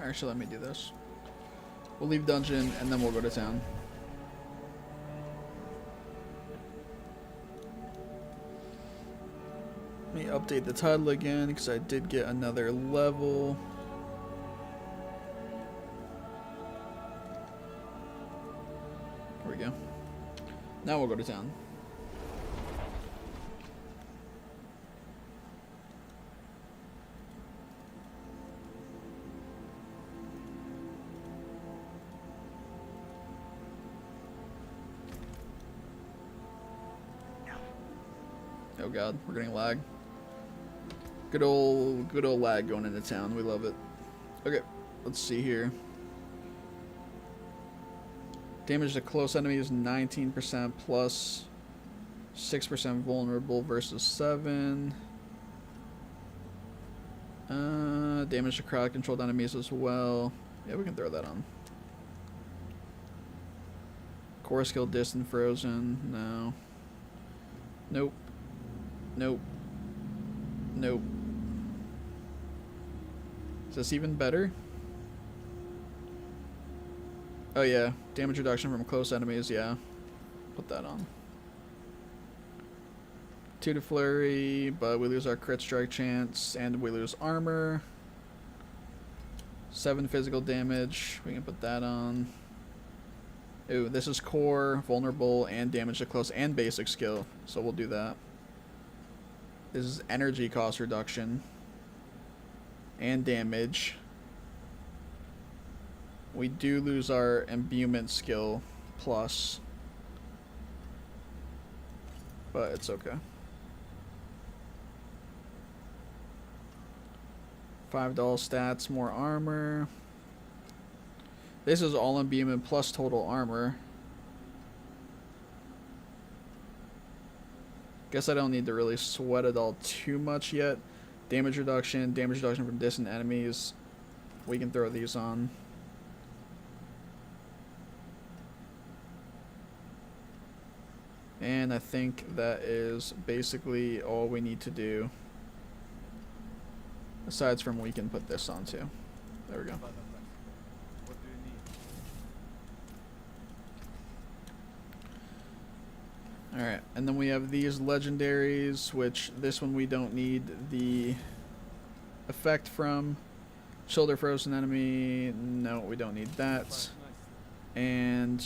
A: Actually, let me do this. We'll leave dungeon, and then we'll go to town. Let me update the title again, because I did get another level. Here we go. Now we'll go to town. Oh god, we're getting lag. Good old lag going into town. We love it. Okay, let's see here. Damage to close enemy is 19% plus 6% vulnerable versus 7. Damage to crowd controlled enemies as well. Yeah, we can throw that on. Core skill distant frozen. No. Nope. Nope. Nope. Is this even better? Oh yeah, damage reduction from close enemies, yeah. Put that on. 2 to flurry, but we lose our crit strike chance, and we lose armor. 7 physical damage, we can put that on. Ooh, this is core, vulnerable, and damage to close, and basic skill, so we'll do that. This is energy cost reduction, and damage. We do lose our imbuement skill plus, but it's okay. $5 stats, more armor. This is all imbuement plus total armor. Guess I don't need to really sweat it all too much yet. Damage reduction from distant enemies. We can throw these on. And I think that is basically all we need to do. Aside from we can put this on too. There we go. Alright, and then we have these legendaries, which this one we don't need the effect from. Shoulder frozen enemy, no, we don't need that. And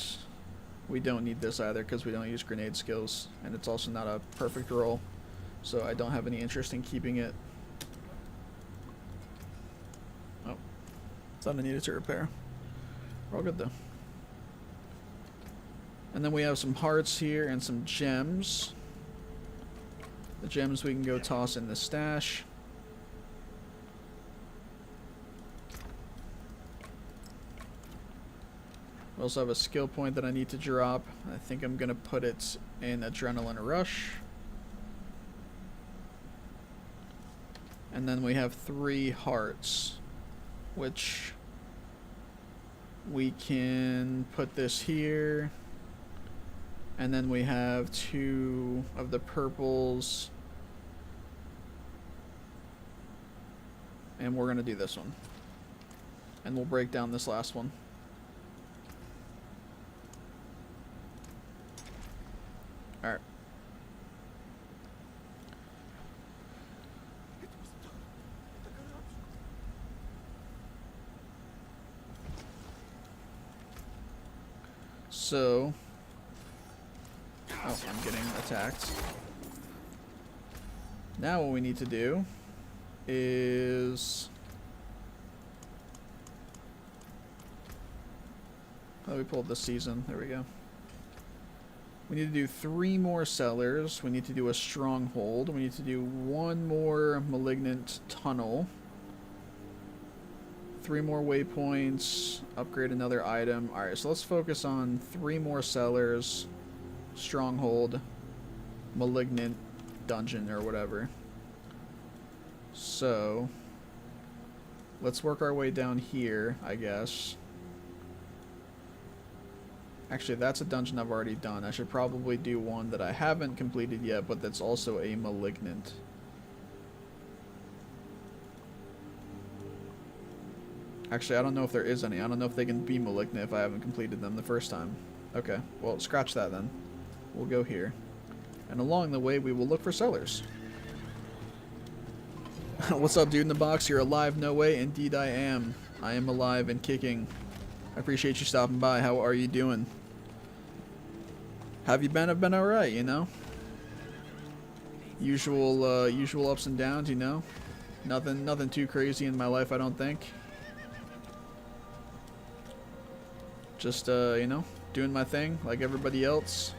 A: we don't need this either because we don't use grenade skills, and it's also not a perfect roll, so I don't have any interest in keeping it. Oh, thought I needed to repair. We're all good though. And then we have some hearts here and some gems. The gems we can go toss in the stash. We also have a skill point that I need to drop. I think I'm going to put it in Adrenaline Rush. And then we have 3 hearts, which we can put this here. And then we have 2 of the purples. And we're going to do this one. And we'll break down this last one. Alright. So... oh, I'm getting attacked. Now what we need to do is... oh, we pulled this season. There we go. We need to do 3 more cellars. We need to do a stronghold. We need to do 1 more malignant tunnel. 3 more waypoints. Upgrade another item. Alright, so let's focus on 3 more cellars. Stronghold. Malignant dungeon or whatever. So let's work our way down here, I guess. Actually, that's a dungeon I've already done. I should probably do one that I haven't completed yet, but that's also a malignant. Actually, I don't know if there is any. I don't know if they can be malignant if I haven't completed them the first time. Okay, well, scratch that then. We'll go here. And along the way, we will look for cellars. What's up, dude in the box? You're alive? No way. Indeed I am. I am alive and kicking. I appreciate you stopping by. How are you doing? Have you been? I've been alright, you know? Usual ups and downs, you know? Nothing too crazy in my life, I don't think. Just, you know, doing my thing like everybody else.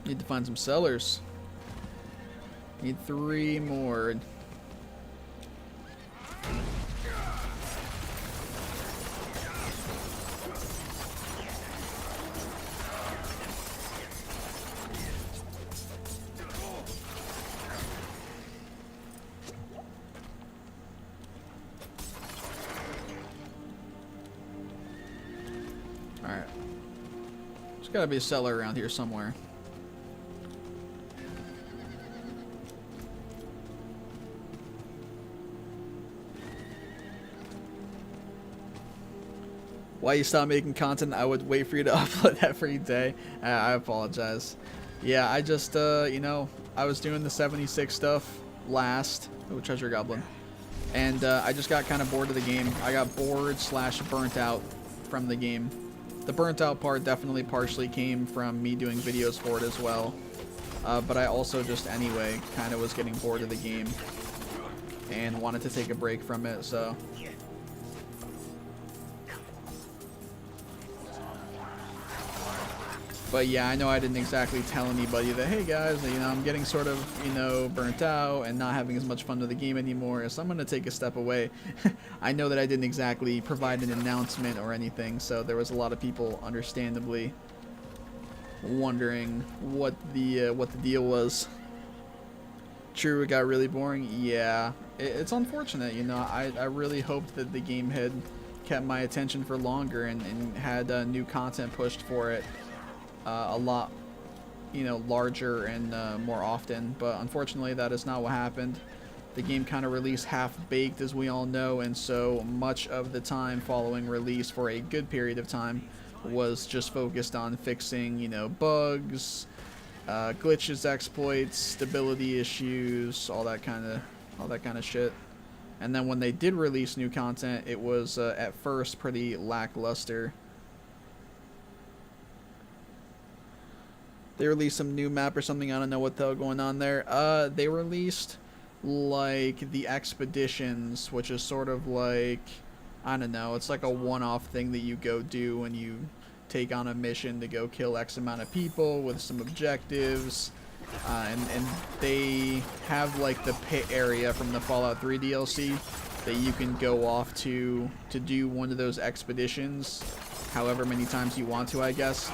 A: Need to find some cellars. Need 3 more. Alright. There's gotta be a cellar around here somewhere. Why you stop making content? I would wait for you to upload every day. I apologize. Yeah, I just, you know, I was doing the 76 stuff last. Oh, treasure goblin. And I just got kind of bored of the game. I got bored / burnt out from the game. The burnt out part definitely partially came from me doing videos for it as well. But I also just anyway kind of was getting bored of the game and wanted to take a break from it, so... But yeah, I know I didn't exactly tell anybody that, hey guys, you know, I'm getting sort of, you know, burnt out and not having as much fun with the game anymore, so I'm going to take a step away. I know that I didn't exactly provide an announcement or anything, so there was a lot of people understandably wondering what the deal was. True, it got really boring. Yeah, it's unfortunate, you know. I really hoped that the game had kept my attention for longer and had new content pushed for it. A lot, you know, larger and more often, but unfortunately that is not what happened. The game kind of released half-baked, as we all know, and so much of the time following release for a good period of time was just focused on fixing, you know, bugs, glitches, exploits, stability issues, all that kind of shit. And then when they did release new content, it was at first pretty lackluster. They released some new map or something. I don't know what the hell going on there. They released like the expeditions, which is sort of like, I don't know, it's like a one-off thing that you go do when you take on a mission to go kill X amount of people with some objectives. And they have like the pit area from the Fallout 3 DLC that you can go off to do one of those expeditions however many times you want to, I guess.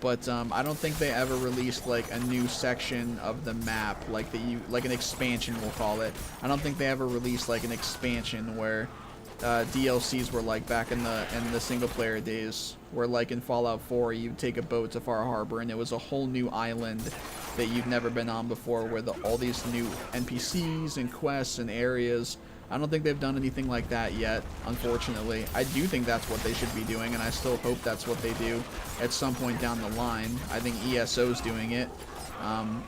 A: But I don't think they ever released like a new section of the map, like an expansion, we'll call it. I don't think they ever released like an expansion where DLCs were like back in the single player days, where like in Fallout 4 you'd take a boat to Far Harbor and it was a whole new island that you'd never been on before, where all these new NPCs and quests and areas. I don't think they've done anything like that yet, unfortunately. I do think that's what they should be doing, and I still hope that's what they do at some point down the line. I think ESO's doing it.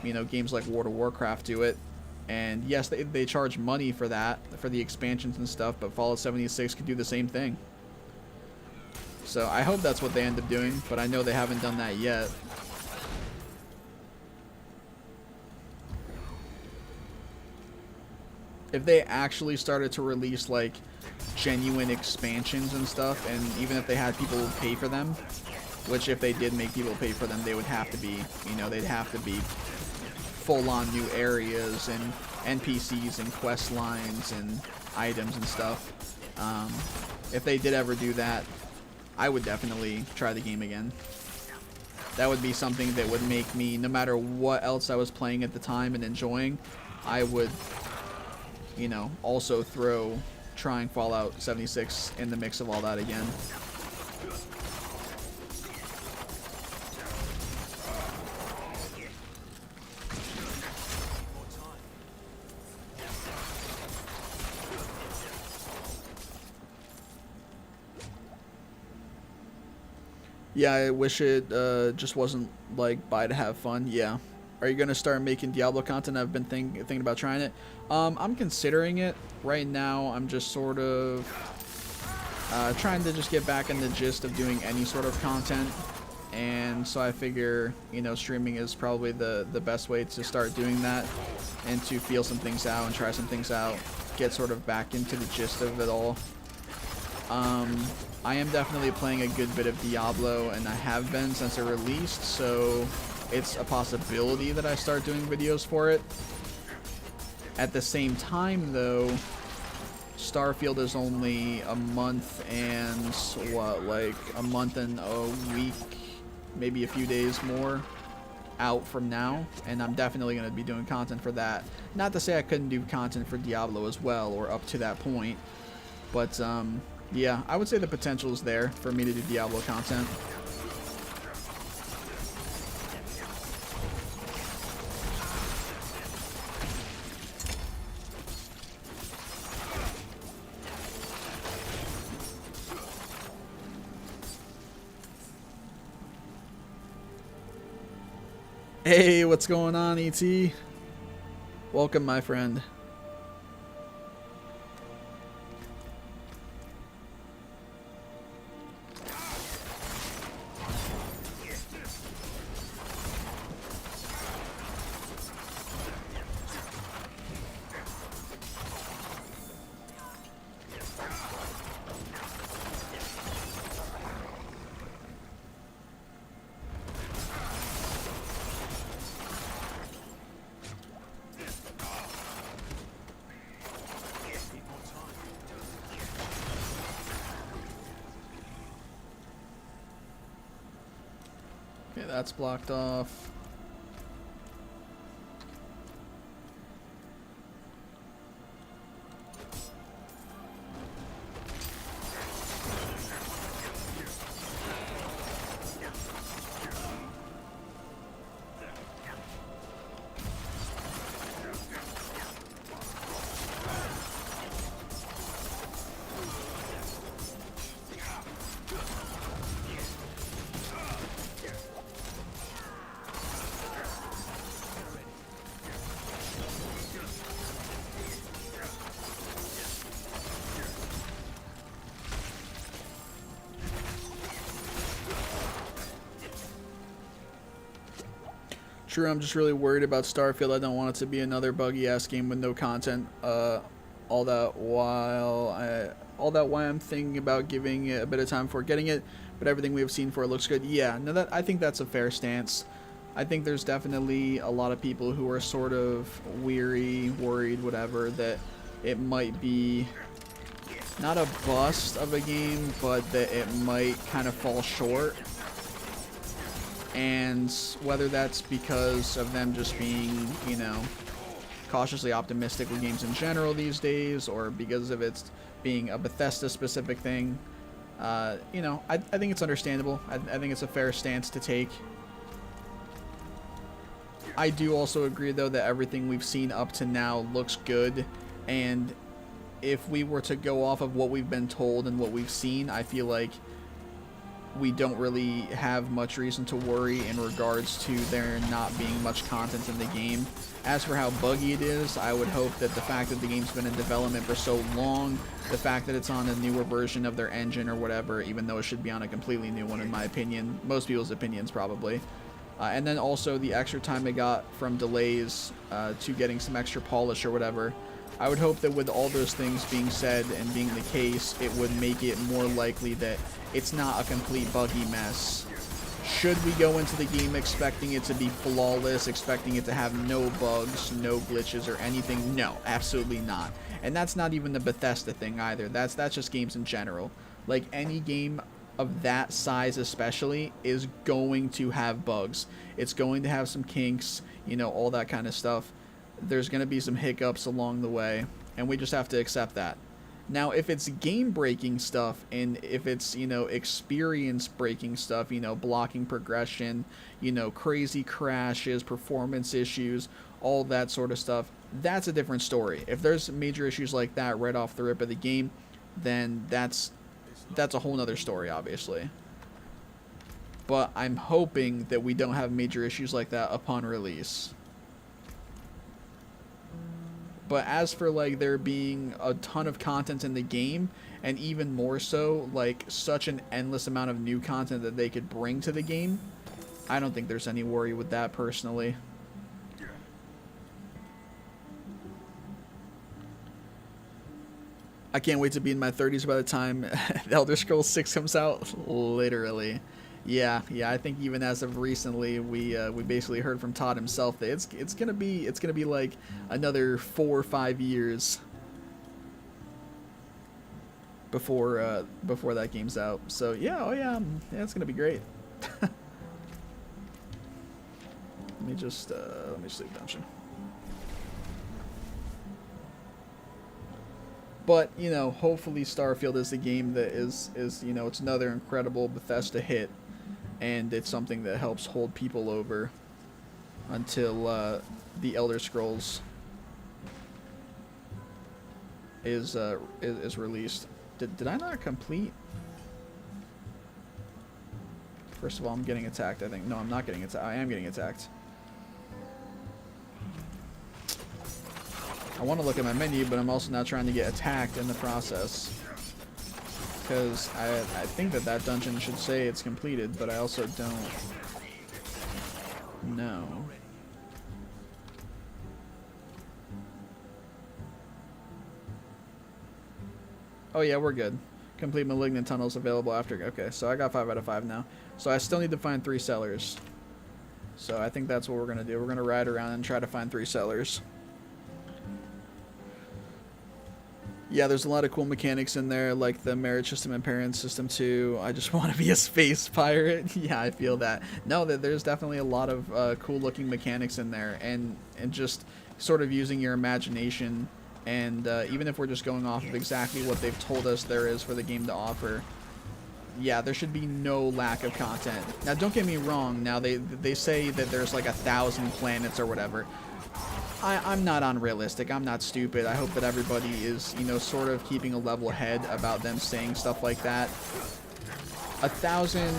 A: You know, games like World of Warcraft do it. And yes, they charge money for that, for the expansions and stuff, but Fallout 76 could do the same thing. So I hope that's what they end up doing, but I know they haven't done that yet. If they actually started to release like genuine expansions and stuff, and even if they had people pay for them, which if they did make people pay for them, they would have to be, you know, they'd have to be full-on new areas and NPCs and quest lines and items and stuff. If they did ever do that, I would definitely try the game again. That would be something that would make me, no matter what else I was playing at the time and enjoying, I would, you know, also throw trying Fallout 76 in the mix of all that again. Yeah, I wish it just wasn't like buy to have fun. Yeah. Are you going to start making Diablo content? I've been thinking about trying it. I'm considering it. Right now, I'm just sort of trying to just get back in the gist of doing any sort of content. And so I figure, you know, streaming is probably the best way to start doing that and to feel some things out and try some things out. Get sort of back into the gist of it all. I am definitely playing a good bit of Diablo, and I have been since it released, so it's a possibility that I start doing videos for it. At the same time, though, Starfield is only a month and, what, like a month and a week, maybe a few days more out from now, and I'm definitely going to be doing content for that. Not to say I couldn't do content for Diablo as well, or up to that point, but, yeah, I would say the potential is there for me to do Diablo content. Hey, what's going on, ET? Welcome, my friend. Okay, that's blocked off. True, I'm just really worried about Starfield. I don't want it to be another buggy ass game with no content. All that while I'm thinking about giving it a bit of time before getting it, but everything we have seen for it looks good. Yeah, no, I think that's a fair stance. I think there's definitely a lot of people who are sort of weary, worried, whatever, that it might be not a bust of a game, but that it might kind of fall short. And whether that's because of them just being, you know, cautiously optimistic with games in general these days, or because of it being a Bethesda-specific thing, you know, I think it's understandable. I think it's a fair stance to take. I do also agree, though, that everything we've seen up to now looks good, and if we were to go off of what we've been told and what we've seen, I feel like we don't really have much reason to worry in regards to there not being much content in the game. As for how buggy it is, I would hope that the fact that the game's been in development for so long, the fact that it's on a newer version of their engine or whatever, even though it should be on a completely new one in my opinion, most people's opinions probably, and then also the extra time it got from delays to getting some extra polish or whatever, I would hope that with all those things being said and being the case, it would make it more likely that it's not a complete buggy mess. Should we go into the game expecting it to be flawless, expecting it to have no bugs, no glitches, or anything? No, absolutely not. And that's not even the Bethesda thing either. That's just games in general. Like, any game of that size especially is going to have bugs. It's going to have some kinks, you know, all that kind of stuff. There's going to be some hiccups along the way, and we just have to accept that. Now, if it's game-breaking stuff, and if it's, you know, experience-breaking stuff, you know, blocking progression, you know, crazy crashes, performance issues, all that sort of stuff, that's a different story. If there's major issues like that right off the rip of the game, then that's a whole nother story, obviously. But I'm hoping that we don't have major issues like that upon release. But as for, like, there being a ton of content in the game, and even more so, like, such an endless amount of new content that they could bring to the game, I don't think there's any worry with that, personally. I can't wait to be in my 30s by the time The Elder Scrolls 6 comes out. Literally. Yeah, I think even as of recently, we basically heard from Todd himself that it's gonna be like another 4 or 5 years before that game's out. So yeah, yeah, it's gonna be great. Let me just leave dungeon. But, you know, hopefully Starfield is the game that is you know, it's another incredible Bethesda hit. And it's something that helps hold people over until the Elder Scrolls is released. Did I not complete? First of all, I'm getting attacked, I think. No, I'm not getting attacked. I am getting attacked. I want to look at my menu, but I'm also not trying to get attacked in the process. Because I think that that dungeon should say it's completed, but I also don't know. Oh yeah, we're good. Complete malignant tunnels available after. Okay, so I got 5 out of 5 now. So I still need to find 3 sellers. So I think that's what we're going to do. We're going to ride around and try to find 3 sellers. Yeah, there's a lot of cool mechanics in there, like the marriage system and parent system too. I just want to be a space pirate. Yeah, I feel that. No, there's definitely a lot of cool looking mechanics in there, and just sort of using your imagination. And even if we're just going off of exactly what they've told us there is for the game to offer, yeah, there should be no lack of content. Now, don't get me wrong. Now, they say that there's like 1,000 planets or whatever. I'm not unrealistic. I'm not stupid. I hope that everybody is, you know, sort of keeping a level head about them saying stuff like that. 1,000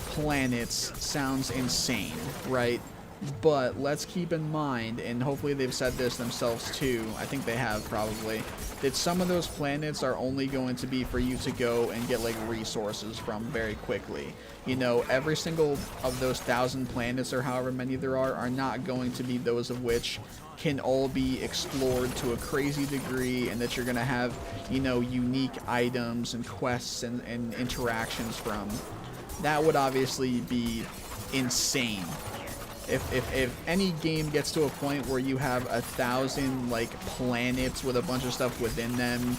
A: planets sounds insane, right? But let's keep in mind, and hopefully they've said this themselves too, I think they have probably, that some of those planets are only going to be for you to go and get like resources from very quickly. You know, every single of those 1,000 planets or however many there are not going to be those of which can all be explored to a crazy degree, and that you're going to have, you know, unique items and quests and interactions from. That would obviously be insane. If any game gets to a point where you have 1,000 like planets with a bunch of stuff within them,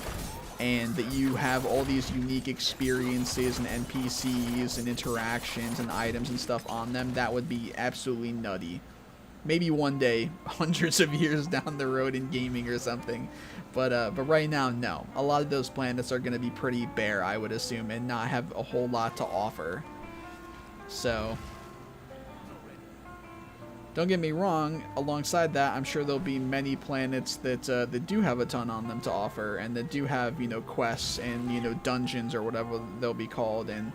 A: and that you have all these unique experiences and NPCs and interactions and items and stuff on them, that would be absolutely nutty. Maybe one day, hundreds of years down the road in gaming or something, but right now, no. A lot of those planets are going to be pretty bare, I would assume, and not have a whole lot to offer. So don't get me wrong, alongside that, I'm sure there'll be many planets that that do have a ton on them to offer, and that do have, you know, quests and, you know, dungeons or whatever they'll be called, and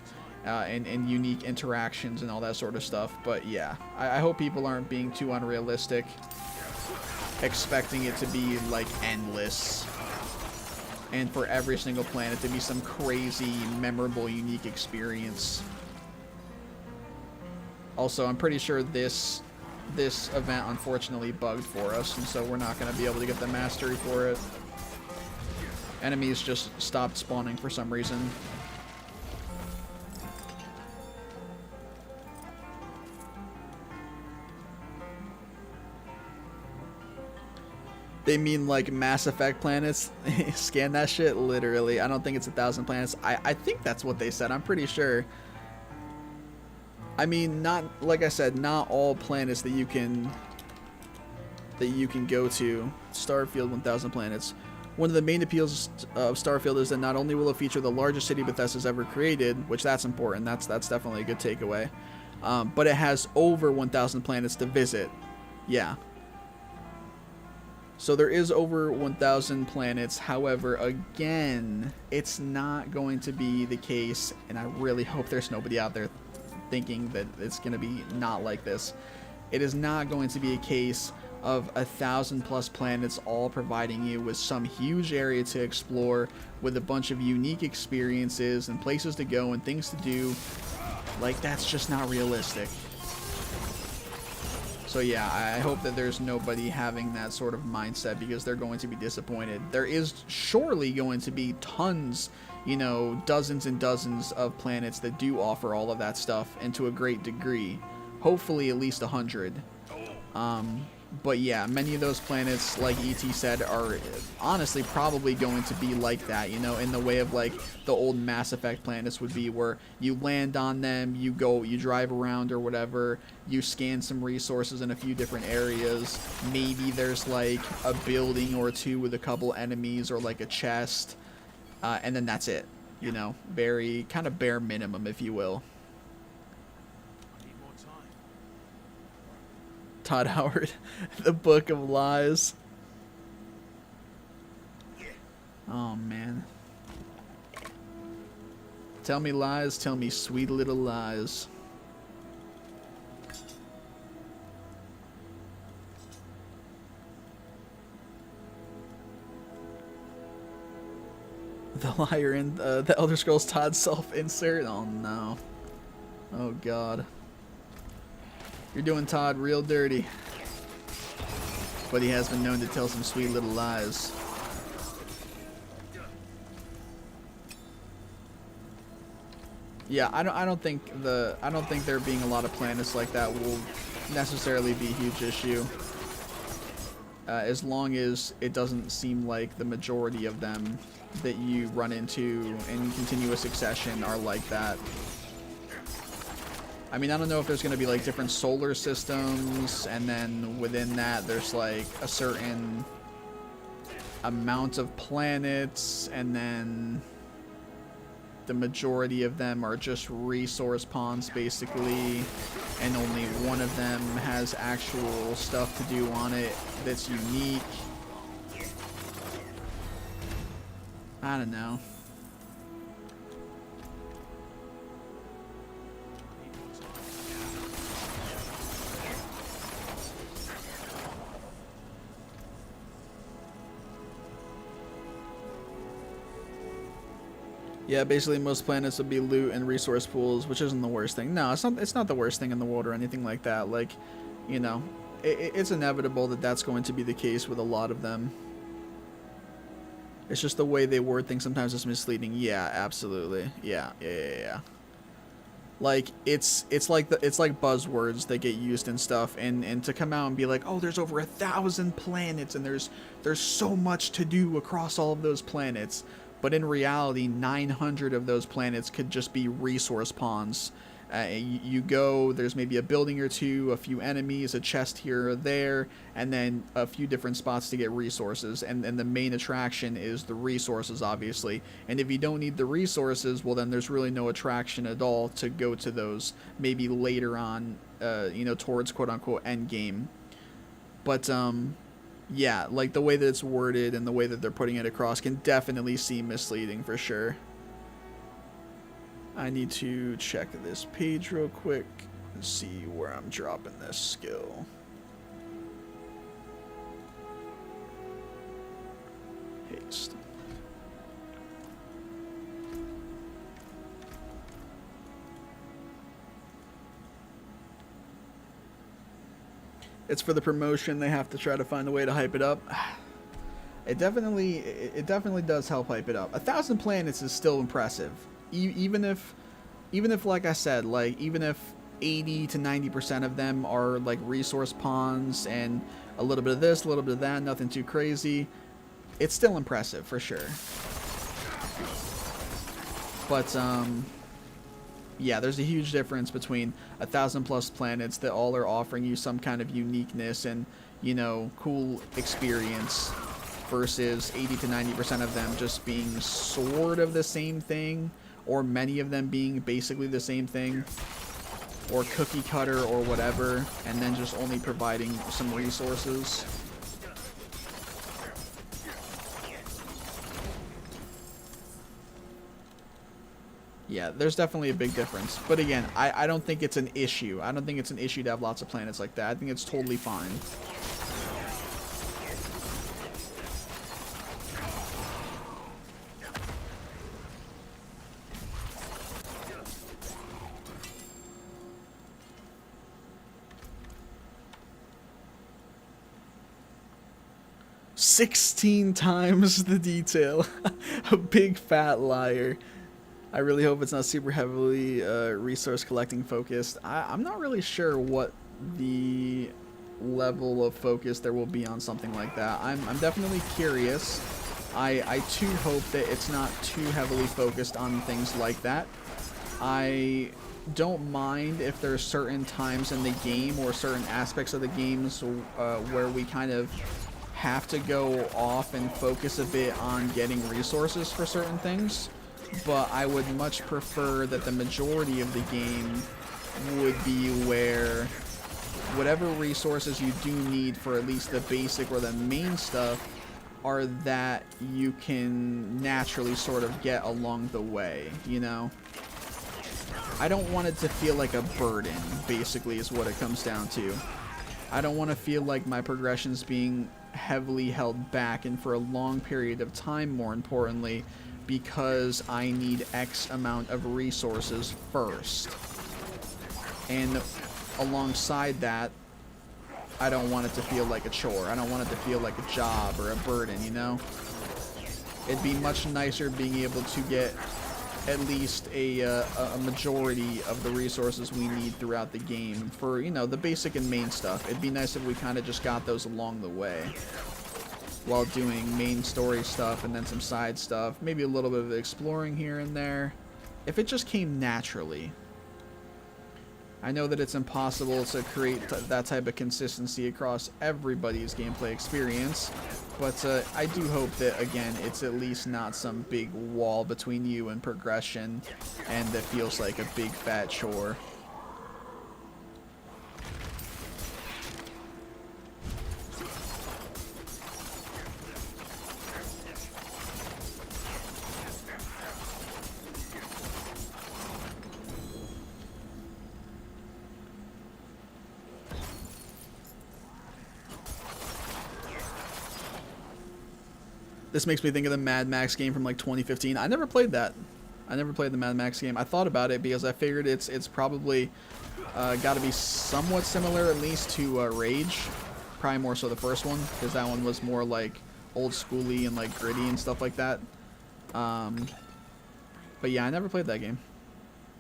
A: unique interactions and all that sort of stuff. But yeah, I hope people aren't being too unrealistic, expecting it to be like endless, and for every single planet to be some crazy, memorable, unique experience. Also, I'm pretty sure this event unfortunately bugged for us, and so we're not going to be able to get the mastery for it. Enemies just stopped spawning for some reason. They mean like Mass Effect planets. Scan that shit, literally. I don't think it's 1,000 planets. I think that's what they said. I'm pretty sure. I mean, not, like I said, not all planets that you can go to. Starfield, 1,000 planets. One of the main appeals of Starfield is that not only will it feature the largest city Bethesda's ever created, which that's important. That's definitely a good takeaway. But it has over 1,000 planets to visit. Yeah. So there is over 1,000 planets. However, again, it's not going to be the case, and I really hope there's nobody out there thinking that it's going to be not like this. It is not going to be a case of 1,000+ planets all providing you with some huge area to explore with a bunch of unique experiences and places to go and things to do. Like, that's just not realistic. So yeah, I hope that there's nobody having that sort of mindset, because they're going to be disappointed. There is surely going to be tons, you know, dozens and dozens of planets that do offer all of that stuff, and to a great degree. Hopefully at least 100. But yeah, many of those planets, like E.T. said, are honestly probably going to be like that, you know, in the way of like the old Mass Effect planets would be, where you land on them, you drive around or whatever, you scan some resources in a few different areas, maybe there's like a building or two with a couple enemies or like a chest, and then that's it, you know, very kind of bare minimum, if you will. Todd Howard, the Book of Lies. Oh man. Tell me lies, tell me sweet little lies. The liar in the Elder Scrolls Todd self-insert. Oh no. Oh god. You're doing Todd real dirty. But he has been known to tell some sweet little lies. Yeah, I don't think there being a lot of planets like that will necessarily be a huge issue. As long as it doesn't seem like the majority of them that you run into in continuous succession are like that. I mean, I don't know if there's going to be like different solar systems, and then within that there's like a certain amount of planets, and then the majority of them are just resource ponds basically, and only one of them has actual stuff to do on it that's unique. I don't know. Yeah, basically most planets would be loot and resource pools, which isn't the worst thing. No, it's not the worst thing in the world or anything like that. Like, you know, it's inevitable that that's going to be the case with a lot of them. It's just the way they word things sometimes is misleading. Yeah, absolutely. Yeah. Like it's like buzzwords that get used and stuff, and to come out and be like, oh, there's over 1,000 planets and there's so much to do across all of those planets. But in reality, 900 of those planets could just be resource ponds. You go, there's maybe a building or two, a few enemies, a chest here or there, and then a few different spots to get resources. And the main attraction is the resources, obviously. And if you don't need the resources, well, then there's really no attraction at all to go to those maybe later on, you know, towards quote-unquote endgame. But, yeah, like the way that it's worded and the way that they're putting it across can definitely seem misleading for sure. I need to check this page real quick and see where I'm dropping this skill. Haste. It's for the promotion. They have to try to find a way to hype it up. It definitely does help hype it up. 1,000 planets is still impressive. Even if, like I said, like even if 80 to 90% of them are like resource ponds and a little bit of this, a little bit of that, nothing too crazy, it's still impressive for sure. But yeah, there's a huge difference between 1,000+ planets that all are offering you some kind of uniqueness and, you know, cool experience versus 80 to 90% of them just being sort of the same thing, or many of them being basically the same thing, or cookie cutter or whatever, and then just only providing some resources. Yeah, there's definitely a big difference. But again, I don't think it's an issue. I don't think it's an issue to have lots of planets like that. I think it's totally fine. "16 times the detail." A big fat liar. I really hope it's not super heavily resource collecting focused. I'm not really sure what the level of focus there will be on something like that. I'm definitely curious. I too hope that it's not too heavily focused on things like that. I don't mind if there's certain times in the game or certain aspects of the games where we kind of have to go off and focus a bit on getting resources for certain things, but I would much prefer that the majority of the game would be where whatever resources you do need for at least the basic or the main stuff are that you can naturally sort of get along the way, you know? I don't want it to feel like a burden, basically, is what it comes down to. I don't want to feel like my progression's being heavily held back and for a long period of time, more importantly, because I need X amount of resources first. And alongside that, I don't want it to feel like a chore. I don't want it to feel like a job or a burden, you know? It'd be much nicer being able to get at least a majority of the resources we need throughout the game for, you know, the basic and main stuff. It'd be nice if we kind of just got those along the way while doing main story stuff and then some side stuff. Maybe a little bit of exploring here and there. If it just came naturally. I know that it's impossible to create that type of consistency across everybody's gameplay experience, but I do hope that, again, it's at least not some big wall between you and progression, and that feels like a big fat chore. This makes me think of the Mad Max game from like 2015. I never played that. I never played the Mad Max game. I thought about it because I figured it's probably got to be somewhat similar, at least to Rage. Probably more so the first one, because that one was more like old schooly and like gritty and stuff like that. But yeah, I never played that game.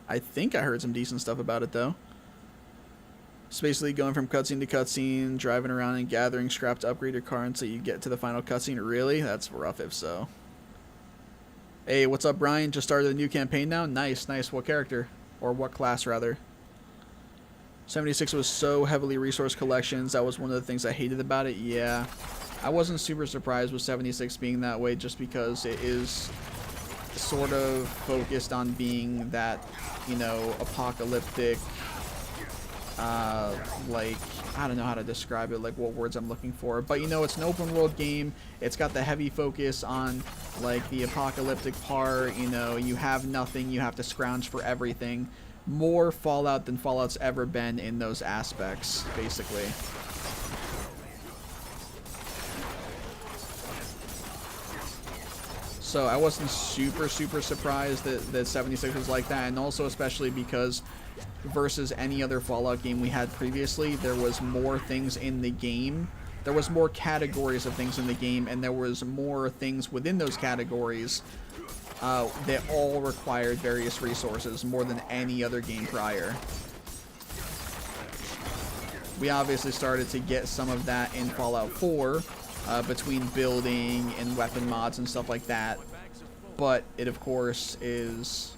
A: I think I heard some decent stuff about it though. It's basically going from cutscene to cutscene, driving around and gathering scrap to upgrade your car until you get to the final cutscene. Really? That's rough if so. Hey, what's up, Brian? Just started a new campaign now? Nice, nice. What character? Or what class, rather? 76 was so heavily resource collections. That was one of the things I hated about it. Yeah. I wasn't super surprised with 76 being that way just because it is sort of focused on being that, you know, apocalyptic... like, I don't know how to describe it, like what words I'm looking for, but you know, it's an open world game. It's got the heavy focus on like the apocalyptic part, you know, you have nothing, you have to scrounge for everything. More Fallout than Fallout's ever been in those aspects, basically. So I wasn't super surprised that 76 was like that, and also especially because versus any other Fallout game we had previously, there was more things in the game. There was more categories of things in the game, and there was more things within those categories that all required various resources more than any other game prior. We obviously started to get some of that in Fallout 4 between building and weapon mods and stuff like that, but it of course is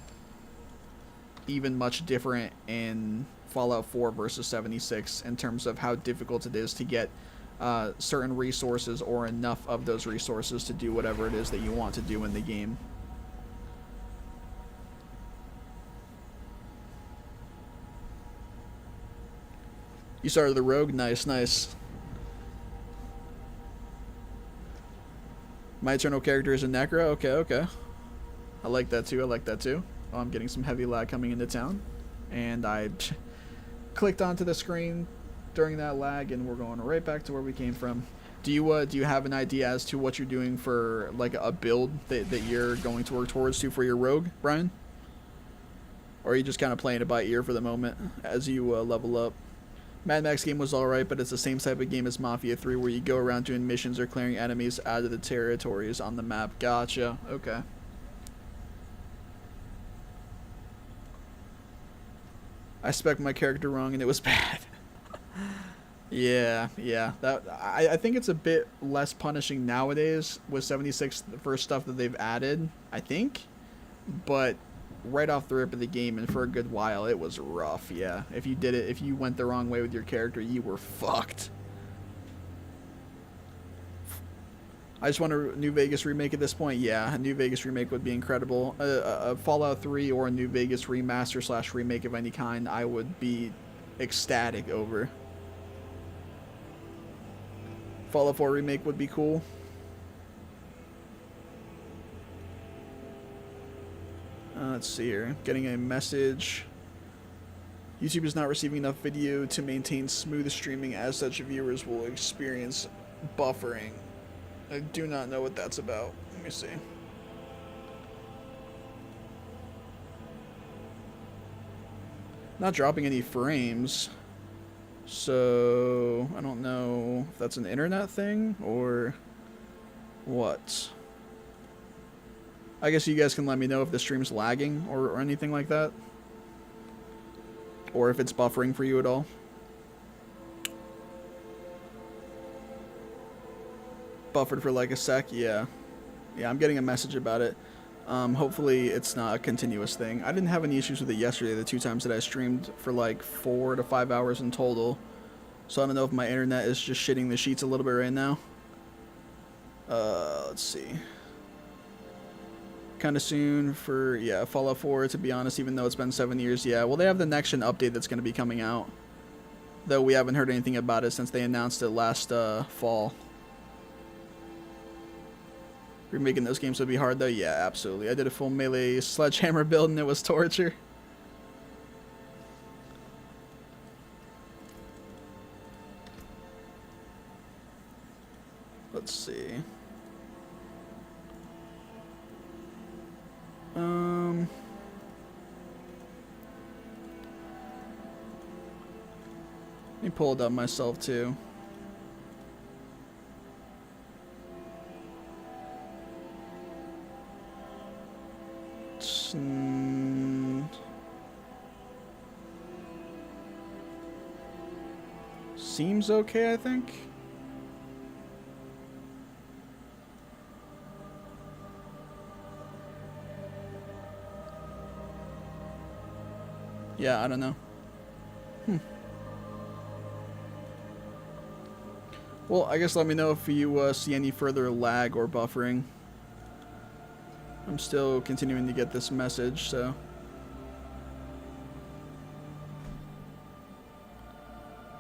A: even much different in Fallout 4 versus 76 in terms of how difficult it is to get certain resources or enough of those resources to do whatever it is that you want to do in the game. You started the Rogue? Nice, nice. My eternal character is a Necro? Okay, okay. I like that too, I like that too. Oh, I'm getting some heavy lag coming into town. And I clicked onto the screen during that lag, and we're going right back to where we came from. Do you have an idea as to what you're doing for like a build that you're going to work towards for your Rogue, Brian? Or are you just kind of playing it by ear for the moment as you level up? Mad Max game was alright, but it's the same type of game as Mafia 3 where you go around doing missions or clearing enemies out of the territories on the map. Gotcha. Okay. I spec'd my character wrong and it was bad. Yeah. That I think it's a bit less punishing nowadays with 76 for stuff that they've added, I think. But right off the rip of the game and for a good while, it was rough, yeah. If you went the wrong way with your character, you were fucked. I just want a New Vegas remake at this point. Yeah, a New Vegas remake would be incredible. A Fallout 3 or a New Vegas remaster / remake of any kind, I would be ecstatic over. Fallout 4 remake would be cool. Let's see here. Getting a message. YouTube is not receiving enough video to maintain smooth streaming. As such, viewers will experience buffering. I do not know what that's about. Let me see. Not dropping any frames. So, I don't know if that's an internet thing or what. I guess you guys can let me know if the stream's lagging or anything like that. Or if it's buffering for you at all. Buffered for like a sec, yeah. Yeah, I'm getting a message about it. Hopefully it's not a continuous thing. I didn't have any issues with it yesterday, the 2 times that I streamed for like 4 to 5 hours in total. So I don't know if my internet is just shitting the sheets a little bit right now. Let's see. Kind of soon for, yeah, Fallout 4, to be honest, even though it's been 7 years. Yeah, well, they have the next gen update that's going to be coming out. Though we haven't heard anything about it since they announced it last fall. Remaking those games would be hard, though. Yeah, absolutely. I did a full melee sledgehammer build, and it was torture. Let's see. Let me pull it up myself, too. Seems okay, I think. Yeah, I don't know. Well, I guess let me know if you see any further lag or buffering. I'm still continuing to get this message, so.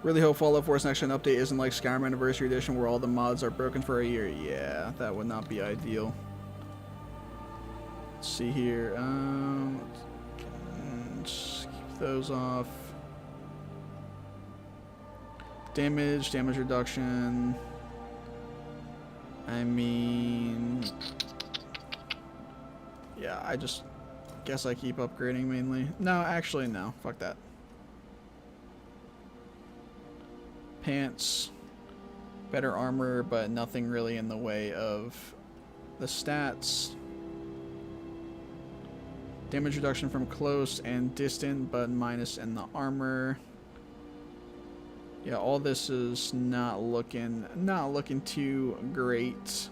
A: Really hope Fallout 4's next gen update isn't like Skyrim Anniversary Edition where all the mods are broken for a year. Yeah, that would not be ideal. Let's see here. Just keep those off. Damage reduction. I mean, yeah, I just guess I keep upgrading mainly. No, actually, no. Fuck that. Pants, better armor, but nothing really in the way of the stats. Damage reduction from close and distant, but minus in the armor. Yeah, all this is not looking too great.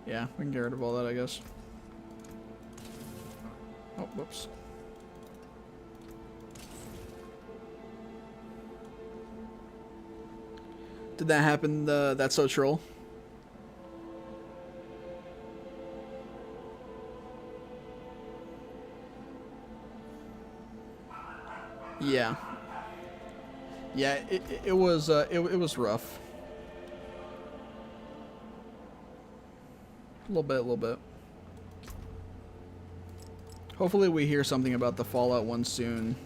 A: Yeah, we can get rid of all that, I guess. Oh, whoops. Did that happen? That's so troll. Yeah. Yeah, it was rough. A little bit. Hopefully we hear something about the Fallout one soon,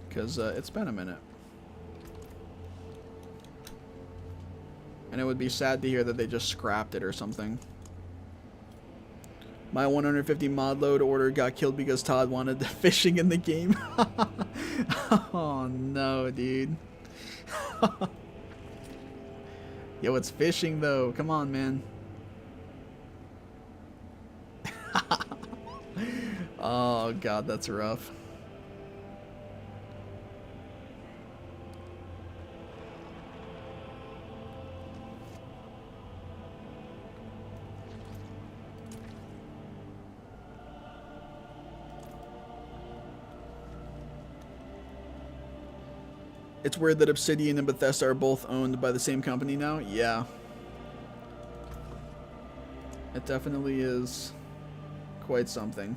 A: because it's been a minute. And it would be sad to hear that they just scrapped it or something. My 150 mod load order got killed because Todd wanted the fishing in the game. Oh no, dude. Yo, it's fishing though. Come on, man. Oh god, that's rough. It's weird that Obsidian and Bethesda are both owned by the same company now. Yeah. It definitely is quite something.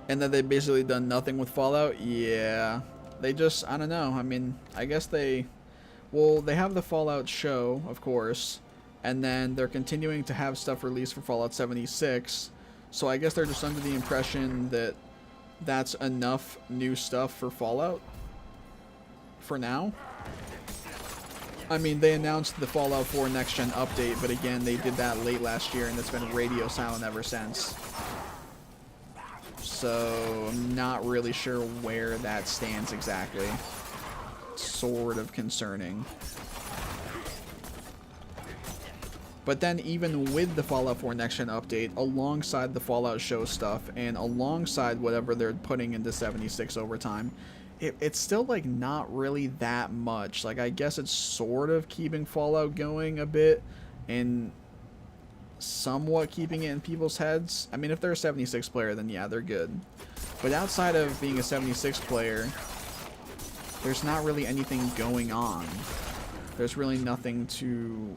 A: And that they've basically done nothing with Fallout? Yeah. They just, I don't know. I mean, I guess they, well, they have the Fallout show, of course, and then they're continuing to have stuff released for Fallout 76. So I guess they're just under the impression that that's enough new stuff for Fallout for now. I mean, they announced the Fallout 4 Next Gen update, but again, they did that late last year, and it's been radio silent ever since. So, I'm not really sure where that stands exactly. Sort of concerning. But then, even with the Fallout 4 Next Gen update, alongside the Fallout show stuff, and alongside whatever they're putting into 76 over time, it's still, like, not really that much. Like, I guess it's sort of keeping Fallout going a bit, and somewhat keeping it in people's heads. I mean, if they're a 76 player, then yeah, they're good. But outside of being a 76 player, there's not really anything going on. There's really nothing to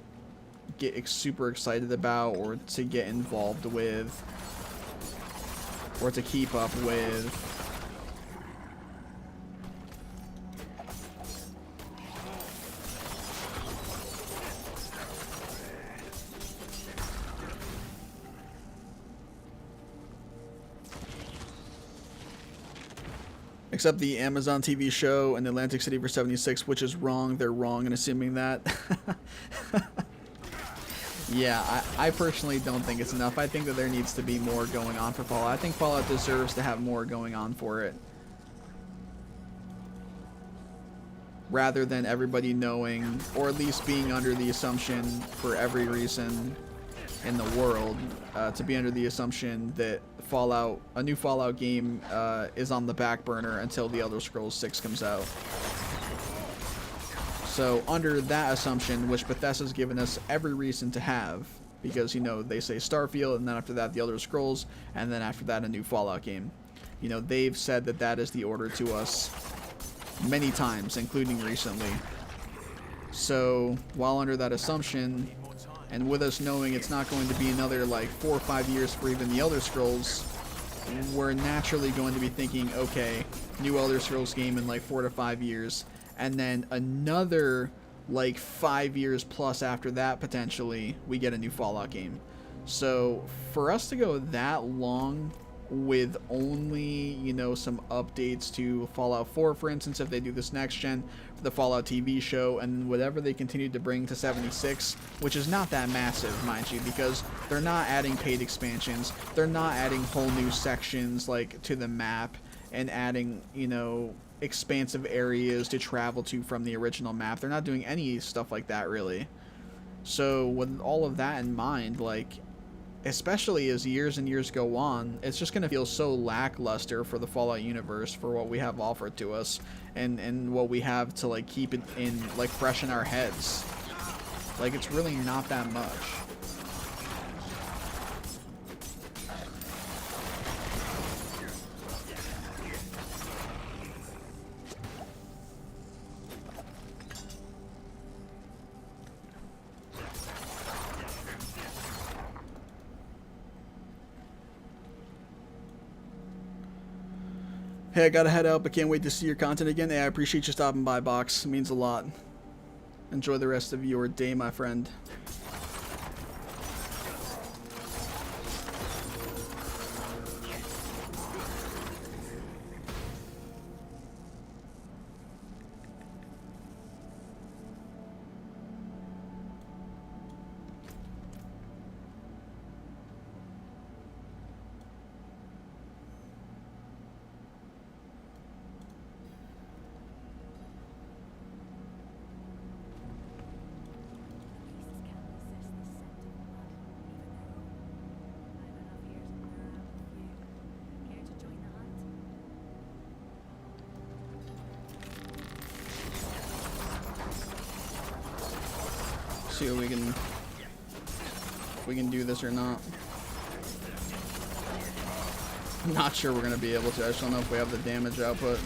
A: get super excited about, or to get involved with, or to keep up with. Except the Amazon TV show and Atlantic City for 76, which is wrong. They're wrong in assuming that. Yeah, I personally don't think it's enough. I think that there needs to be more going on for Fallout. I think Fallout deserves to have more going on for it. Rather than everybody knowing, or at least being under the assumption for every reason in the world, to be under the assumption that Fallout, a new Fallout game, is on the back burner until The Elder Scrolls 6 comes out. So under that assumption, which Bethesda's given us every reason to have, because, you know, they say Starfield, and then after that The Elder Scrolls, and then after that a new Fallout game. You know, they've said that that is the order to us many times, including recently. So while under that assumption, and with us knowing it's not going to be another, like, 4 or 5 years for even the Elder Scrolls, we're naturally going to be thinking, okay, new Elder Scrolls game in, like, 4 to 5 years, and then another, like, 5 years plus after that, potentially, we get a new Fallout game. So for us to go that long with only, you know, some updates to Fallout 4, for instance, if they do this next gen, for the Fallout TV show, and whatever they continue to bring to 76, which is not that massive, mind you, because they're not adding paid expansions, they're not adding whole new sections, like, to the map, and adding, you know, expansive areas to travel to from the original map. They're not doing any stuff like that, really. So with all of that in mind, like, especially as years and years go on, it's just going to feel so lackluster for the Fallout universe, for what we have offered to us, and what we have to, like, keep it in, like, fresh in our heads. Like, it's really not that much. Hey, I gotta head out, but can't wait to see your content again. Hey, I appreciate you stopping by, Box. It means a lot. Enjoy the rest of your day, my friend. See what if we can do this or not. I'm not sure we're gonna be able to. I just don't know if we have the damage output.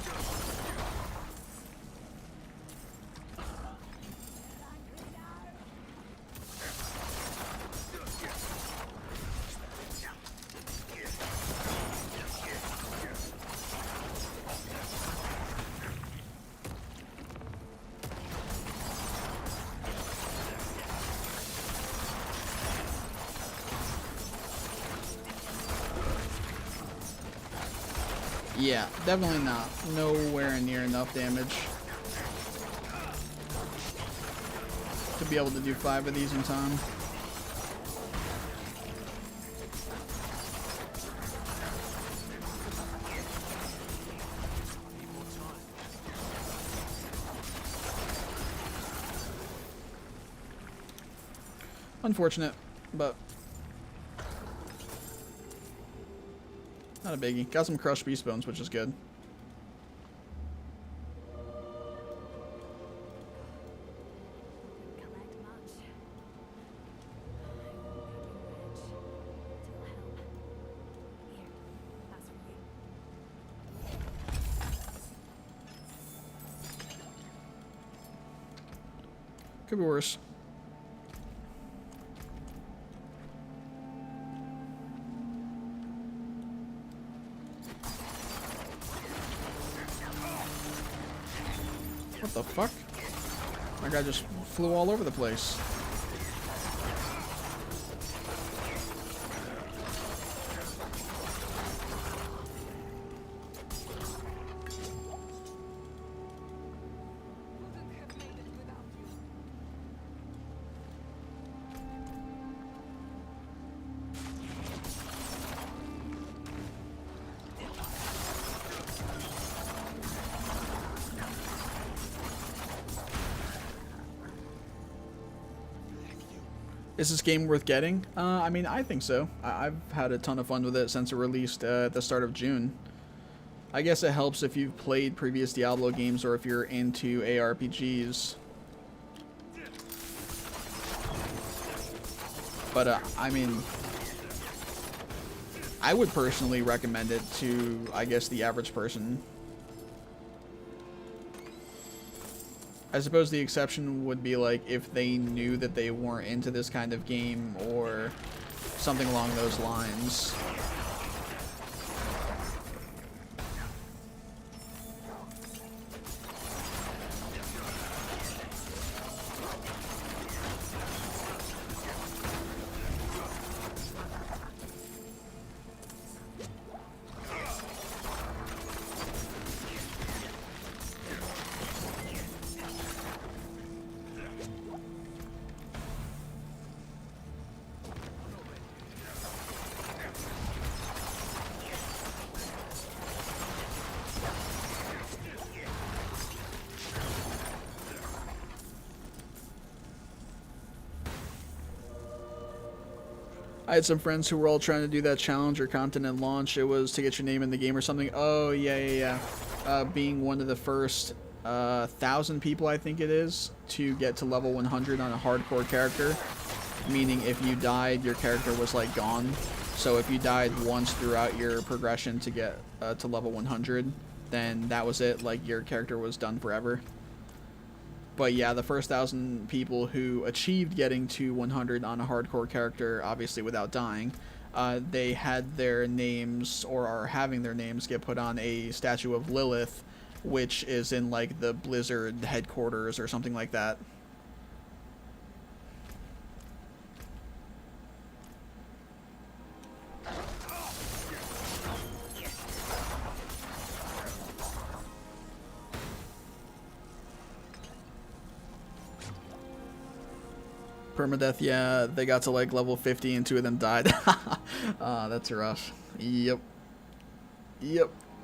A: Yeah, definitely not. Nowhere near enough damage to be able to do 5 of these in time. Unfortunate, but not a biggie. Got some crushed beast bones, which is good. Could be worse. What the fuck? My guy just flew all over the place. Is this game worth getting? I mean, I think so. I've had a ton of fun with it since it released at the start of June. I guess it helps if you've played previous Diablo games or if you're into ARPGs. But, I mean, I would personally recommend it to, I guess, the average person. I suppose the exception would be like if they knew that they weren't into this kind of game or something along those lines. I had some friends who were all trying to do that challenge or content at launch. It was to get your name in the game or something. Oh, yeah. Being one of the first 1,000 people, I think it is, to get to level 100 on a hardcore character. Meaning if you died, your character was, like, gone. So if you died once throughout your progression to get to level 100, then that was it. Like, your character was done forever. But yeah, the first 1,000 people who achieved getting to 100 on a hardcore character, obviously without dying, they had their names, or are having their names, get put on a statue of Lilith, which is in like the Blizzard headquarters or something like that. Permadeath, yeah, they got to like level 50 and 2 of them died. That's rough. Yep,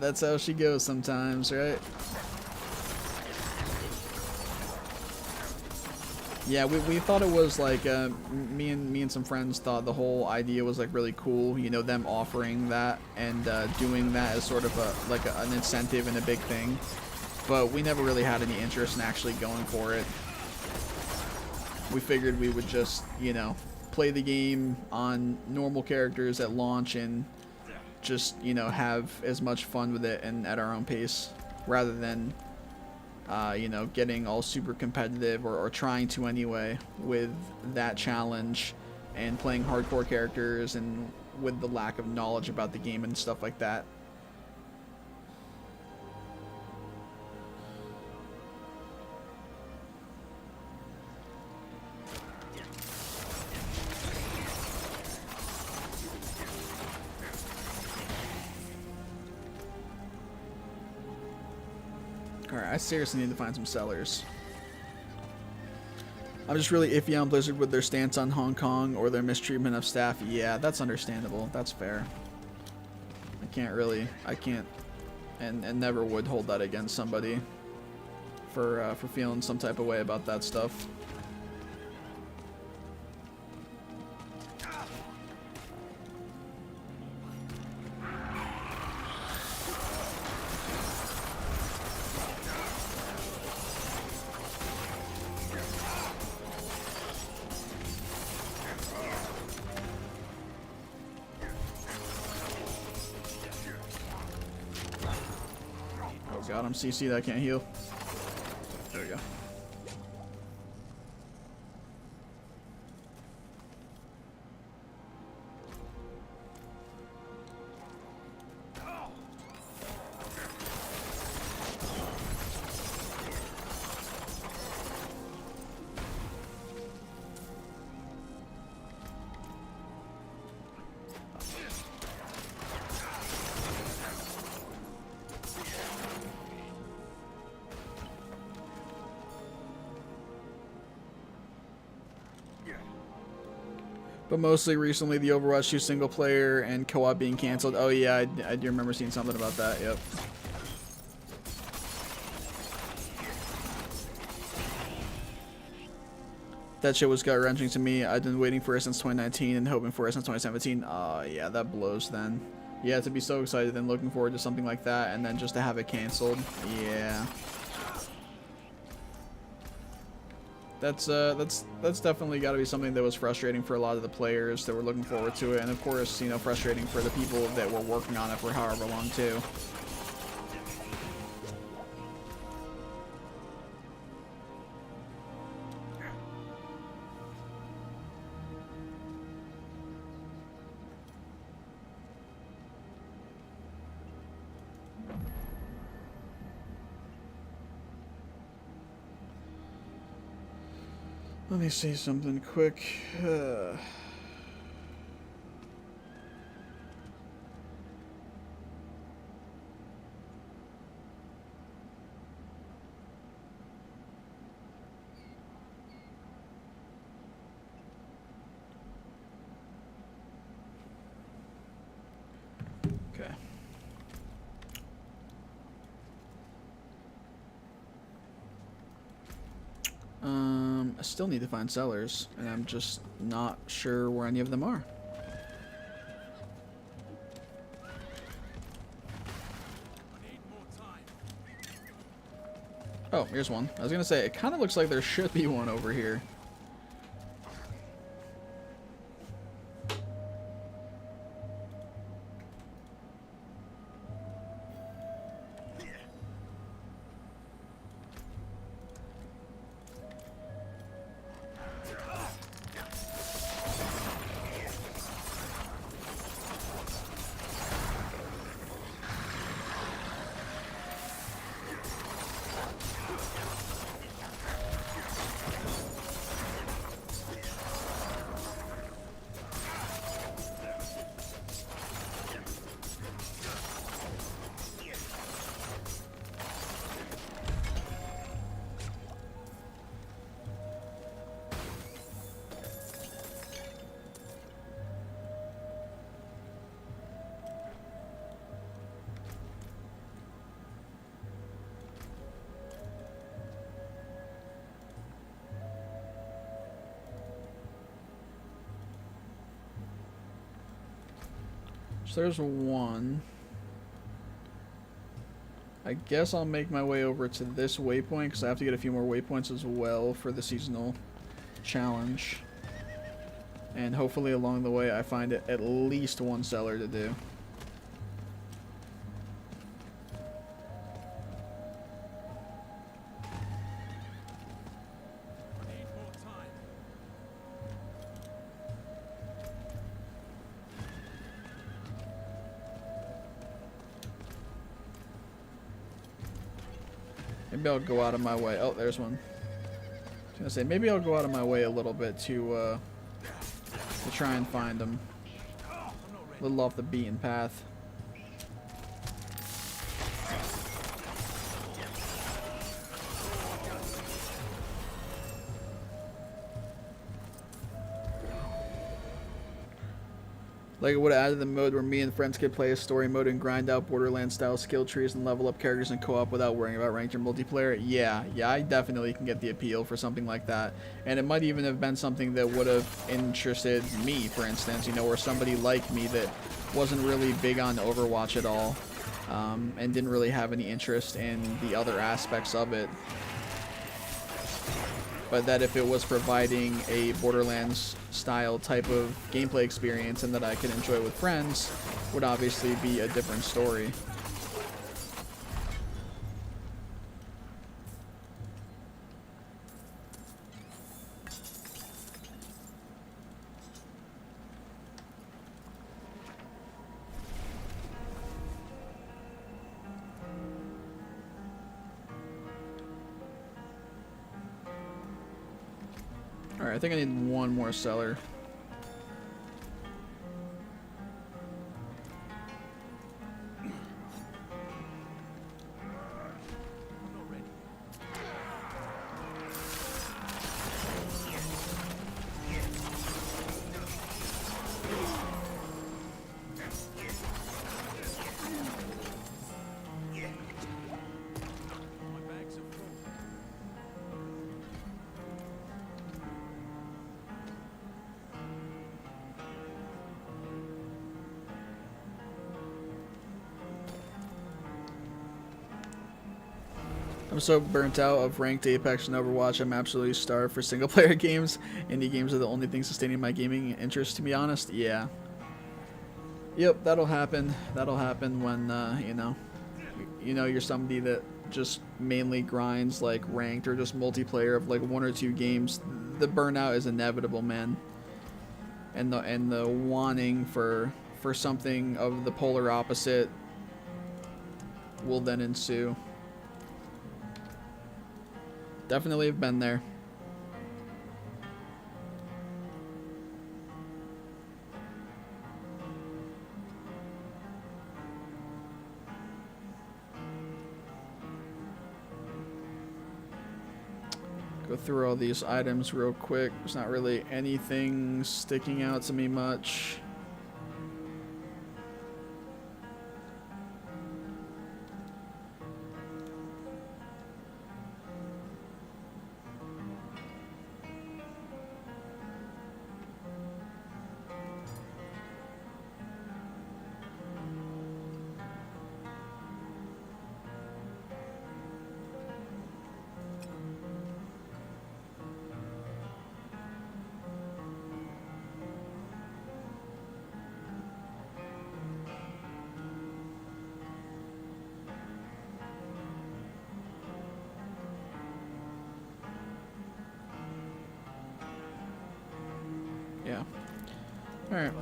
A: that's how she goes sometimes, right? Yeah, we thought it was like me and some friends thought the whole idea was like really cool, you know, them offering that and doing that as sort of an incentive and a big thing, but we never really had any interest in actually going for it. We figured we would just, you know, play the game on normal characters at launch and just, you know, have as much fun with it and at our own pace, rather than, you know, getting all super competitive or trying to anyway with that challenge and playing hardcore characters and with the lack of knowledge about the game and stuff like that. Alright, I seriously need to find some sellers. I'm just really iffy on Blizzard with their stance on Hong Kong or their mistreatment of staff. Yeah, that's understandable. That's fair. I can't and never would hold that against somebody for feeling some type of way about that stuff. God, I'm CC'd, I can't heal. There we go. But mostly recently, the Overwatch 2 single player and co-op being canceled. Oh yeah, I do remember seeing something about that. Yep. That shit was gut-wrenching to me. I've been waiting for it since 2019 and hoping for it since 2017. Yeah, that blows then. Yeah, to be so excited and looking forward to something like that, and then just to have it canceled. Yeah. That's definitely got to be something that was frustrating for a lot of the players that were looking forward to it, and of course, you know, frustrating for the people that were working on it for however long too. Let me see something quick. Okay. I still need to find sellers, and I'm just not sure where any of them are. Oh, here's one. I was gonna say, it kind of looks like there should be one over here. So there's one. I guess I'll make my way over to this waypoint because I have to get a few more waypoints as well for the seasonal challenge. And hopefully along the way I find at least one seller to do. Maybe I'll go out of my way. Oh, there's one. I was gonna say, maybe I'll go out of my way a little bit to try and find them. A little off the beaten path. Like, it would have added the mode where me and friends could play a story mode and grind out Borderlands style skill trees and level up characters in co-op without worrying about ranked or multiplayer. Yeah, I definitely can get the appeal for something like that. And it might even have been something that would have interested me, for instance, you know, or somebody like me that wasn't really big on Overwatch at all, and didn't really have any interest in the other aspects of it. But that if it was providing a Borderlands style type of gameplay experience and that I could enjoy with friends, would obviously be a different story. Alright, I think I need one more seller. I'm so burnt out of ranked Apex and Overwatch, I'm absolutely starved for single player games. Indie games are the only thing sustaining my gaming interest, to be honest. Yeah. Yep, that'll happen. That'll happen when, you know, you're somebody that just mainly grinds like ranked or just multiplayer of like 1 or 2 games. The burnout is inevitable, man. And the wanting for something of the polar opposite will then ensue. Definitely have been there. Go through all these items real quick. There's not really anything sticking out to me much. Yeah. Alright.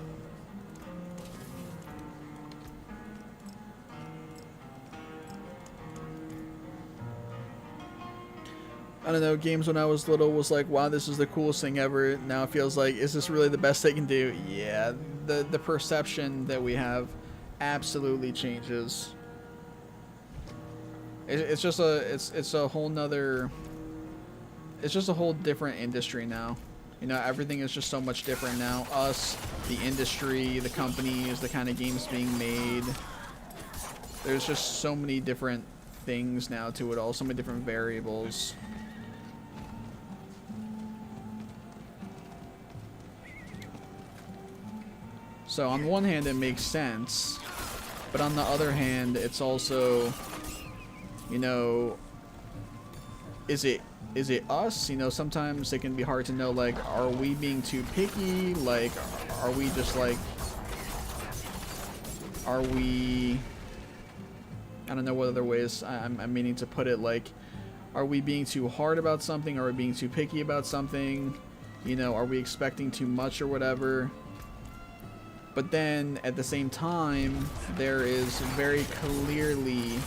A: I don't know, games when I was little was like, wow, this is the coolest thing ever. Now it feels like, is this really the best they can do? Yeah, the perception that we have absolutely changes. It's just a whole nother, it's just a whole different industry now. You know, everything is just so much different now. Us, the industry, the companies, the kind of games being made. There's just so many different things now to it all, so many different variables. So on one hand it makes sense, but on the other hand it's also, you know, is it us? You know, sometimes it can be hard to know, like, are we being too picky? Like, are we just like, are we, I don't know what other ways I'm meaning to put it, like, are we being too hard about something? Are we being too picky about something? You know, are we expecting too much or whatever? But then at the same time, there is very clearly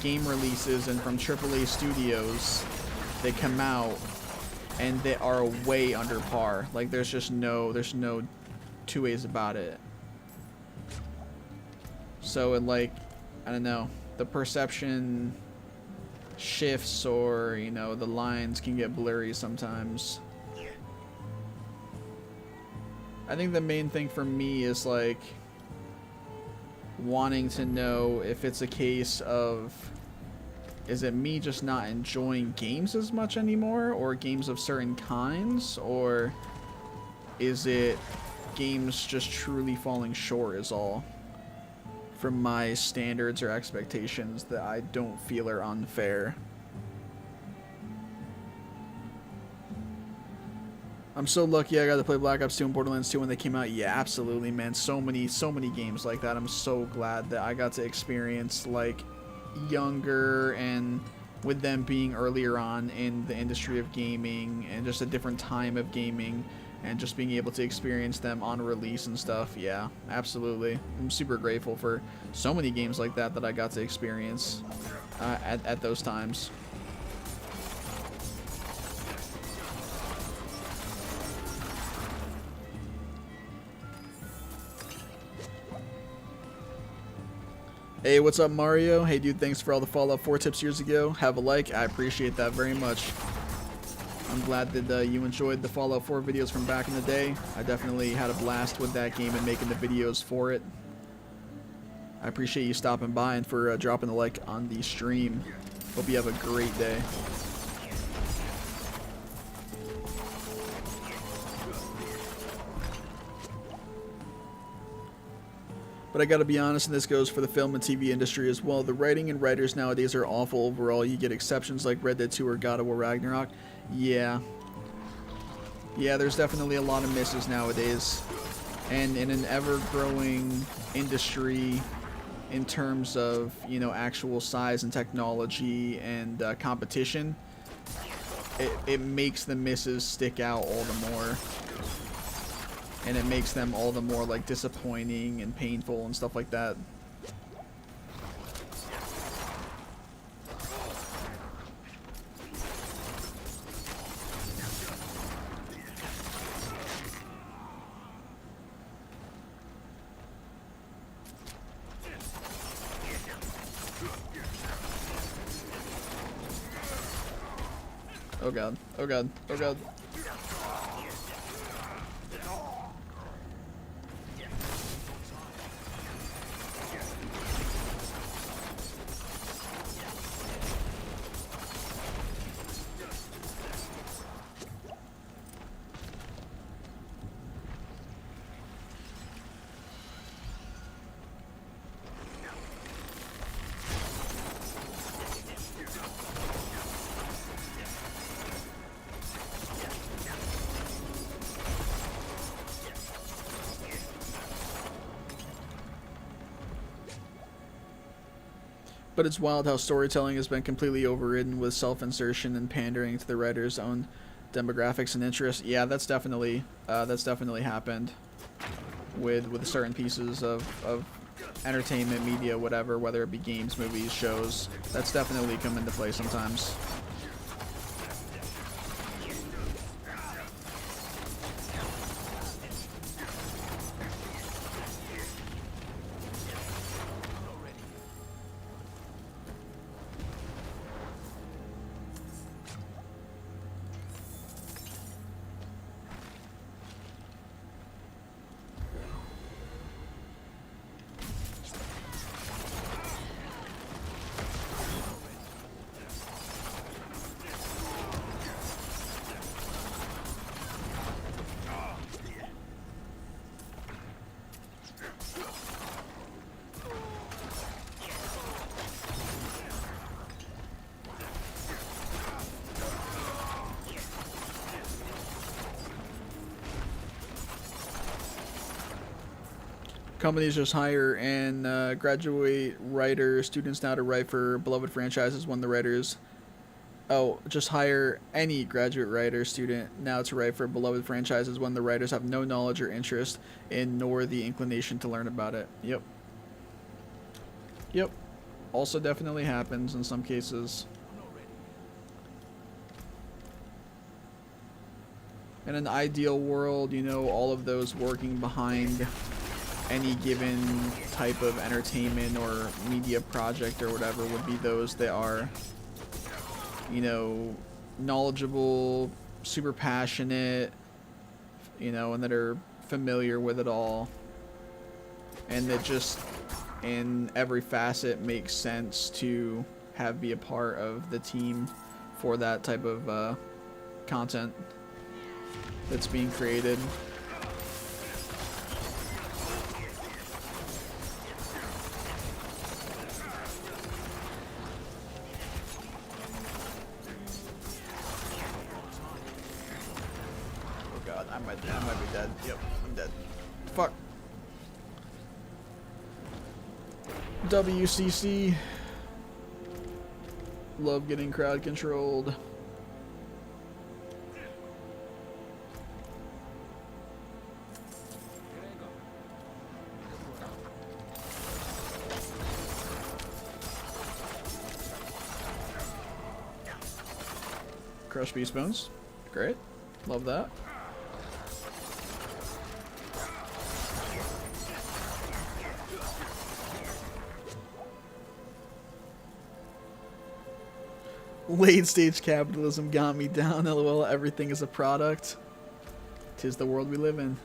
A: game releases and from AAA studios that come out and they are way under par. Like, there's no two ways about it. So it, like, I don't know, the perception shifts, or, you know, the lines can get blurry sometimes. I think the main thing for me is like wanting to know if it's a case of, is it me just not enjoying games as much anymore, or games of certain kinds, or is it games just truly falling short is all from my standards or expectations that I don't feel are unfair. I'm so lucky I got to play Black Ops 2 and Borderlands 2 when they came out. Yeah, absolutely, man. So many games like that. I'm so glad that I got to experience, like, younger and with them being earlier on in the industry of gaming and just a different time of gaming and just being able to experience them on release and stuff. Yeah, absolutely. I'm super grateful for so many games like that that I got to experience at those times. Hey, what's up, Mario? Hey, dude, thanks for all the Fallout 4 tips years ago. Have a like. I appreciate that very much. I'm glad that you enjoyed the Fallout 4 videos from back in the day. I definitely had a blast with that game and making the videos for it. I appreciate you stopping by and for dropping the like on the stream. Hope you have a great day. But I gotta be honest, and this goes for the film and TV industry as well, the writing and writers nowadays are awful overall. You get exceptions like Red Dead 2 or God of War Ragnarok. Yeah, there's definitely a lot of misses nowadays. And in an ever-growing industry in terms of, you know, actual size and technology and competition, it makes the misses stick out all the more. And it makes them all the more, like, disappointing and painful and stuff like that. Oh god, oh god, oh god. But it's wild how storytelling has been completely overridden with self-insertion and pandering to the writer's own demographics and interests. Yeah, that's definitely happened with certain pieces of entertainment media, whatever, whether it be games, movies, shows. That's definitely come into play sometimes. Companies just hire and graduate writer students now to write for beloved franchises when the writers... Oh, just hire any graduate writer student now to write for beloved franchises when the writers have no knowledge or interest in nor the inclination to learn about it. Yep. Yep. Also definitely happens in some cases. In an ideal world, you know, all of those working behind any given type of entertainment or media project or whatever would be those that are, you know, knowledgeable, super passionate, you know, and that are familiar with it all, and that just in every facet makes sense to be a part of the team for that type of content that's being created. Oh god, I might be dead. Yep, I'm dead. Fuck. WCC. Love getting crowd controlled. Crush beast bones. Great. Love that. Late stage capitalism got me down. LOL. Everything is a product. 'Tis the world we live in.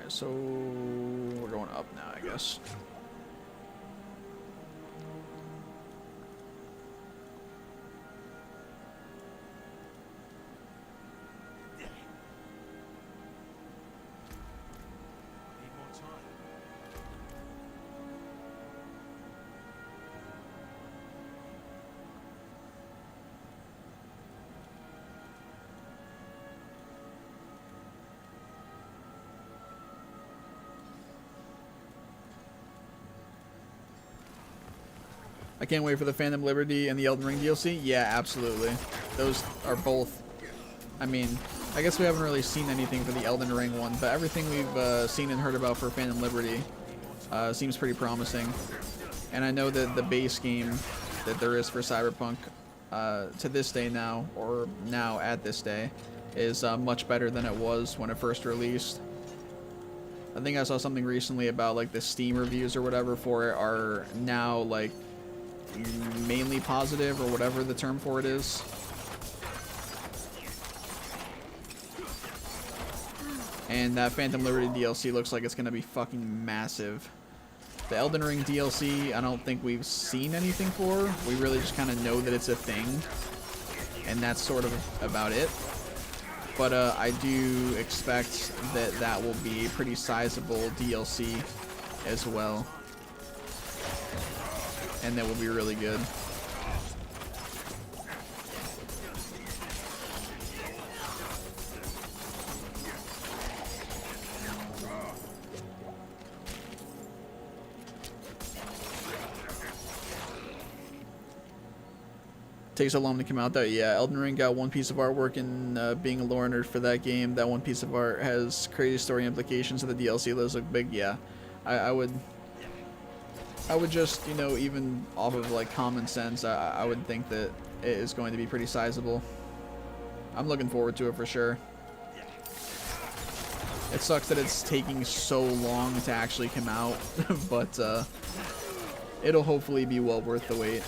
A: So we're going up now, I guess. I can't wait for the Phantom Liberty and the Elden Ring DLC. Yeah, absolutely. Those are both. I mean, I guess we haven't really seen anything for the Elden Ring one, but everything we've seen and heard about for Phantom Liberty seems pretty promising. And I know that the base game that there is for Cyberpunk to this day now, or now at this day, is much better than it was when it first released. I think I saw something recently about like the Steam reviews or whatever for it are now like mainly positive, or whatever the term for it is. And that Phantom Liberty DLC looks like it's gonna be fucking massive. The Elden Ring DLC, I don't think we've seen anything for. We really just kind of know that it's a thing, and that's sort of about it. But I do expect that that will be a pretty sizable DLC as well. And that will be really good. Takes so long to come out though. Yeah, Elden Ring got one piece of artwork, and being a lore nerd for that game, that one piece of art has crazy story implications, and the DLC does look big. Yeah, I would just, you know, even off of like common sense, I would think that it is going to be pretty sizable. I'm looking forward to it for sure. It sucks that it's taking so long to actually come out, but it'll hopefully be well worth the wait.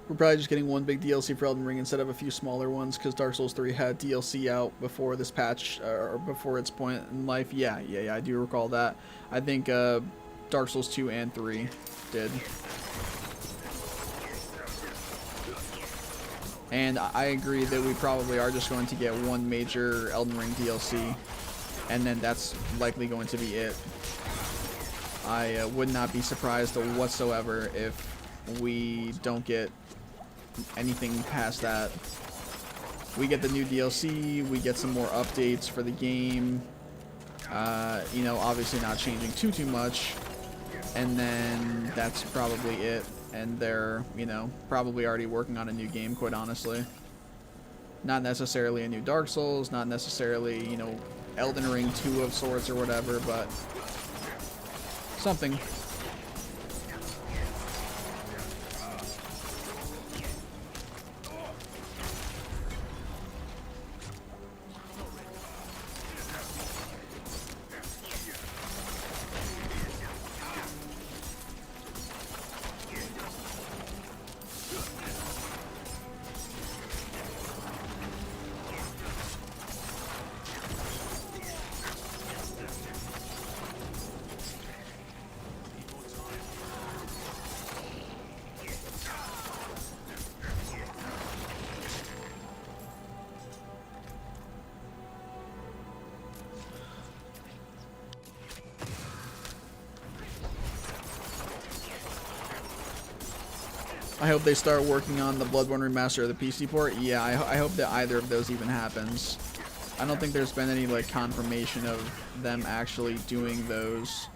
A: We're probably just getting one big DLC for Elden Ring instead of a few smaller ones, because Dark Souls 3 had DLC out before this patch, or before its point in life. Yeah, I do recall that. I think Dark Souls 2 and 3 did. And I agree that we probably are just going to get one major Elden Ring DLC, and then that's likely going to be it. I would not be surprised whatsoever if we don't get anything past that. We get the new DLC, we get some more updates for the game, you know, obviously not changing too much, and then that's probably it. And they're, you know, probably already working on a new game, quite honestly. Not necessarily a new Dark Souls, not necessarily, you know, Elden Ring 2 of sorts or whatever, but something. I hope they start working on the Bloodborne remaster of the PC port. Yeah, I hope that either of those even happens. I don't think there's been any like confirmation of them actually doing those.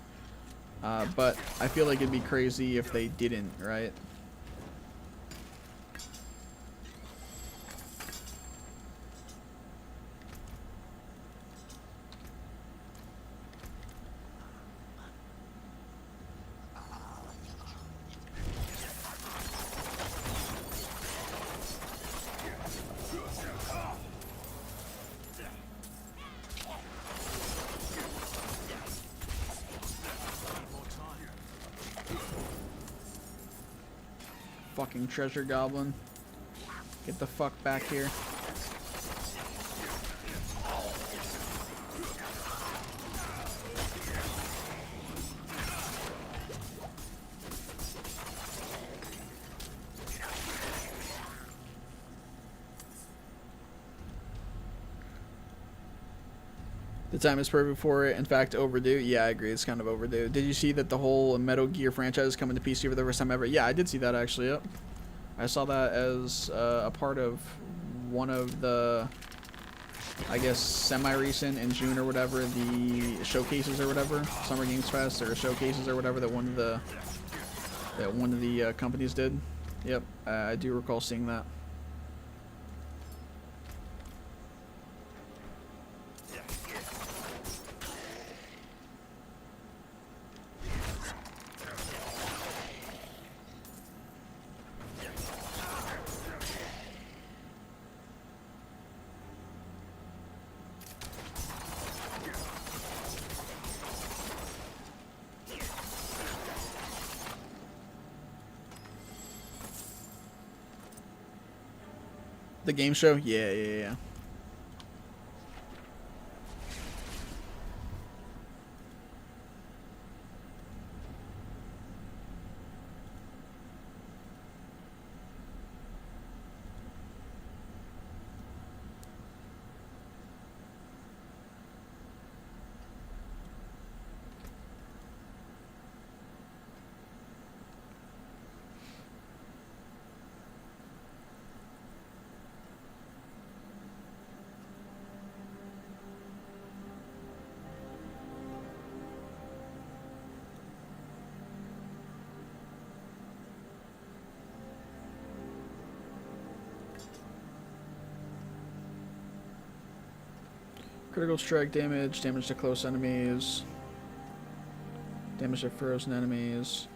A: But I feel like it'd be crazy if they didn't, right? Fucking treasure goblin. Get the fuck back here. The time is perfect for it. In fact, overdue. Yeah, I agree. It's kind of overdue. Did you see that the whole Metal Gear franchise is coming to PC for the first time ever? Yeah, I did see that actually. Yep. I saw that as a part of one of the, I guess, semi-recent in June or whatever, the showcases or whatever, Summer Games Fest or showcases or whatever that one of the companies did. Yep, I do recall seeing that. The game show? Yeah. Critical strike damage, damage to close enemies, damage to frozen enemies.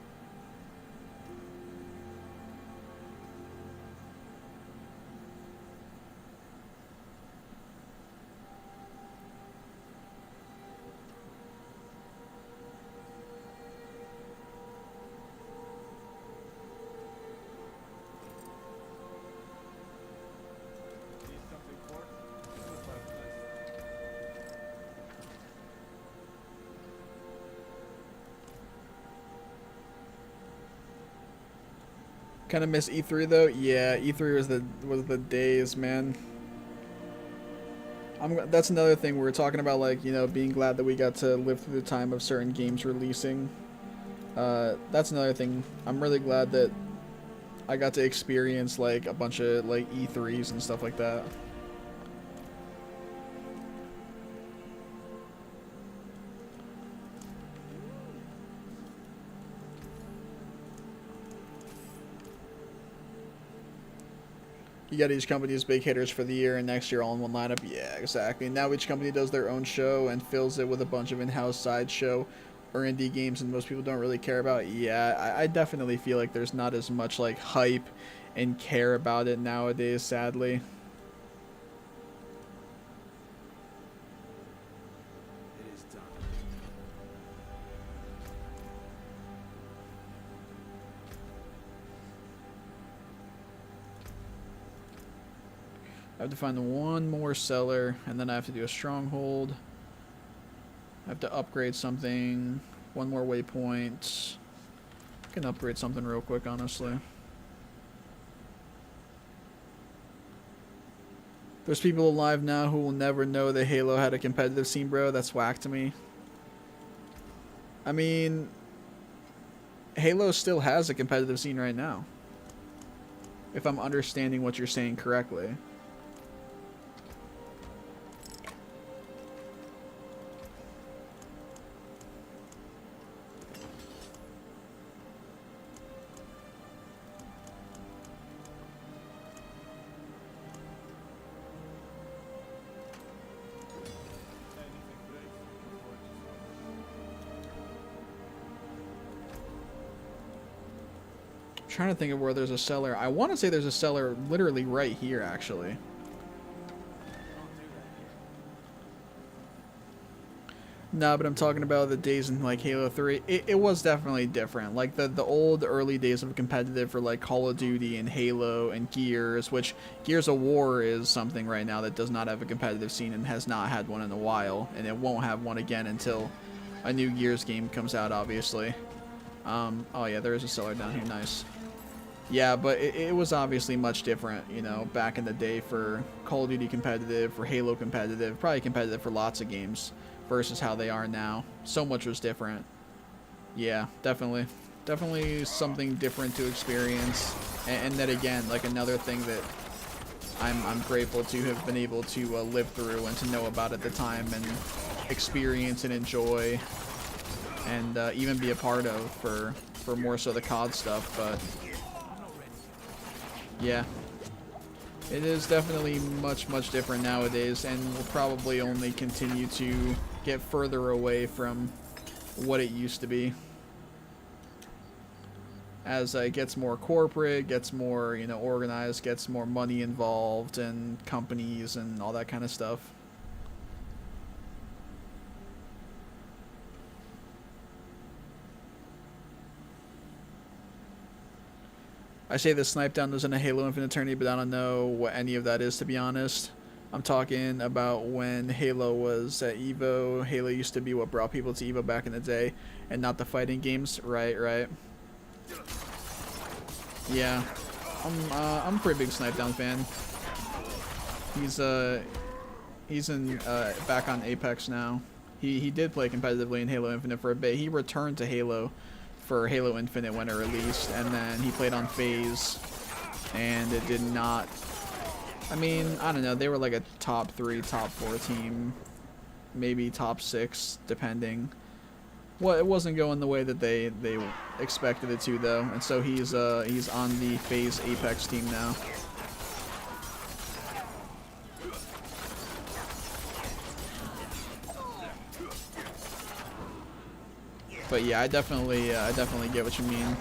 A: Kind of miss E3 though. Yeah, E3 was the days, man. That's another thing we were talking about, like, you know, being glad that we got to live through the time of certain games releasing. That's another thing. I'm really glad that I got to experience like a bunch of like E3s and stuff like that. You got each company's big hitters for the year, and next year all in one lineup. Yeah, exactly. Now each company does their own show and fills it with a bunch of in-house sideshow or indie games, and most people don't really care about. Yeah, I definitely feel like there's not as much like hype and care about it nowadays, sadly. I have to find one more seller, and then I have to do a stronghold. I have to upgrade something. One more waypoint. I can upgrade something real quick, honestly. There's people alive now who will never know that Halo had a competitive scene, bro. That's whack to me. I mean, Halo still has a competitive scene right now, if I'm understanding what you're saying correctly. Trying to think of where there's a cellar. I want to say there's a cellar literally right here, actually. No, but I'm talking about the days in like Halo 3. It was definitely different. Like the old early days of competitive for like Call of Duty and Halo and Gears, which Gears of War is something right now that does not have a competitive scene and has not had one in a while, and it won't have one again until a new Gears game comes out, obviously. Oh yeah, there is a cellar down here. Nice. Yeah, but it was obviously much different, you know, back in the day for Call of Duty competitive, for Halo competitive, probably competitive for lots of games versus how they are now. So much was different. Yeah, definitely. Definitely something different to experience. And that, again, like another thing that I'm grateful to have been able to live through and to know about at the time and experience and enjoy and even be a part of for more so the COD stuff, but yeah, it is definitely much different nowadays, and will probably only continue to get further away from what it used to be as it gets more corporate, gets more, you know, organized, gets more money involved, and companies and all that kind of stuff. I say the snipe down was in a Halo Infinite tourney, but I don't know what any of that is, to be honest. I'm talking about when Halo was at EVO. Halo used to be what brought people to EVO back in the day, and not the fighting games. Right. Yeah, I'm a pretty big snipe down fan. He's in back on Apex now. He did play competitively in Halo Infinite for a bit. He returned to Halo for Halo Infinite when it released, and then he played on FaZe, and it did not. I mean, I don't know. They were like a top 3, top 4 team, maybe top 6, depending. Well, it wasn't going the way that they expected it to, though, and so he's on the FaZe Apex team now. But yeah, I definitely get what you mean.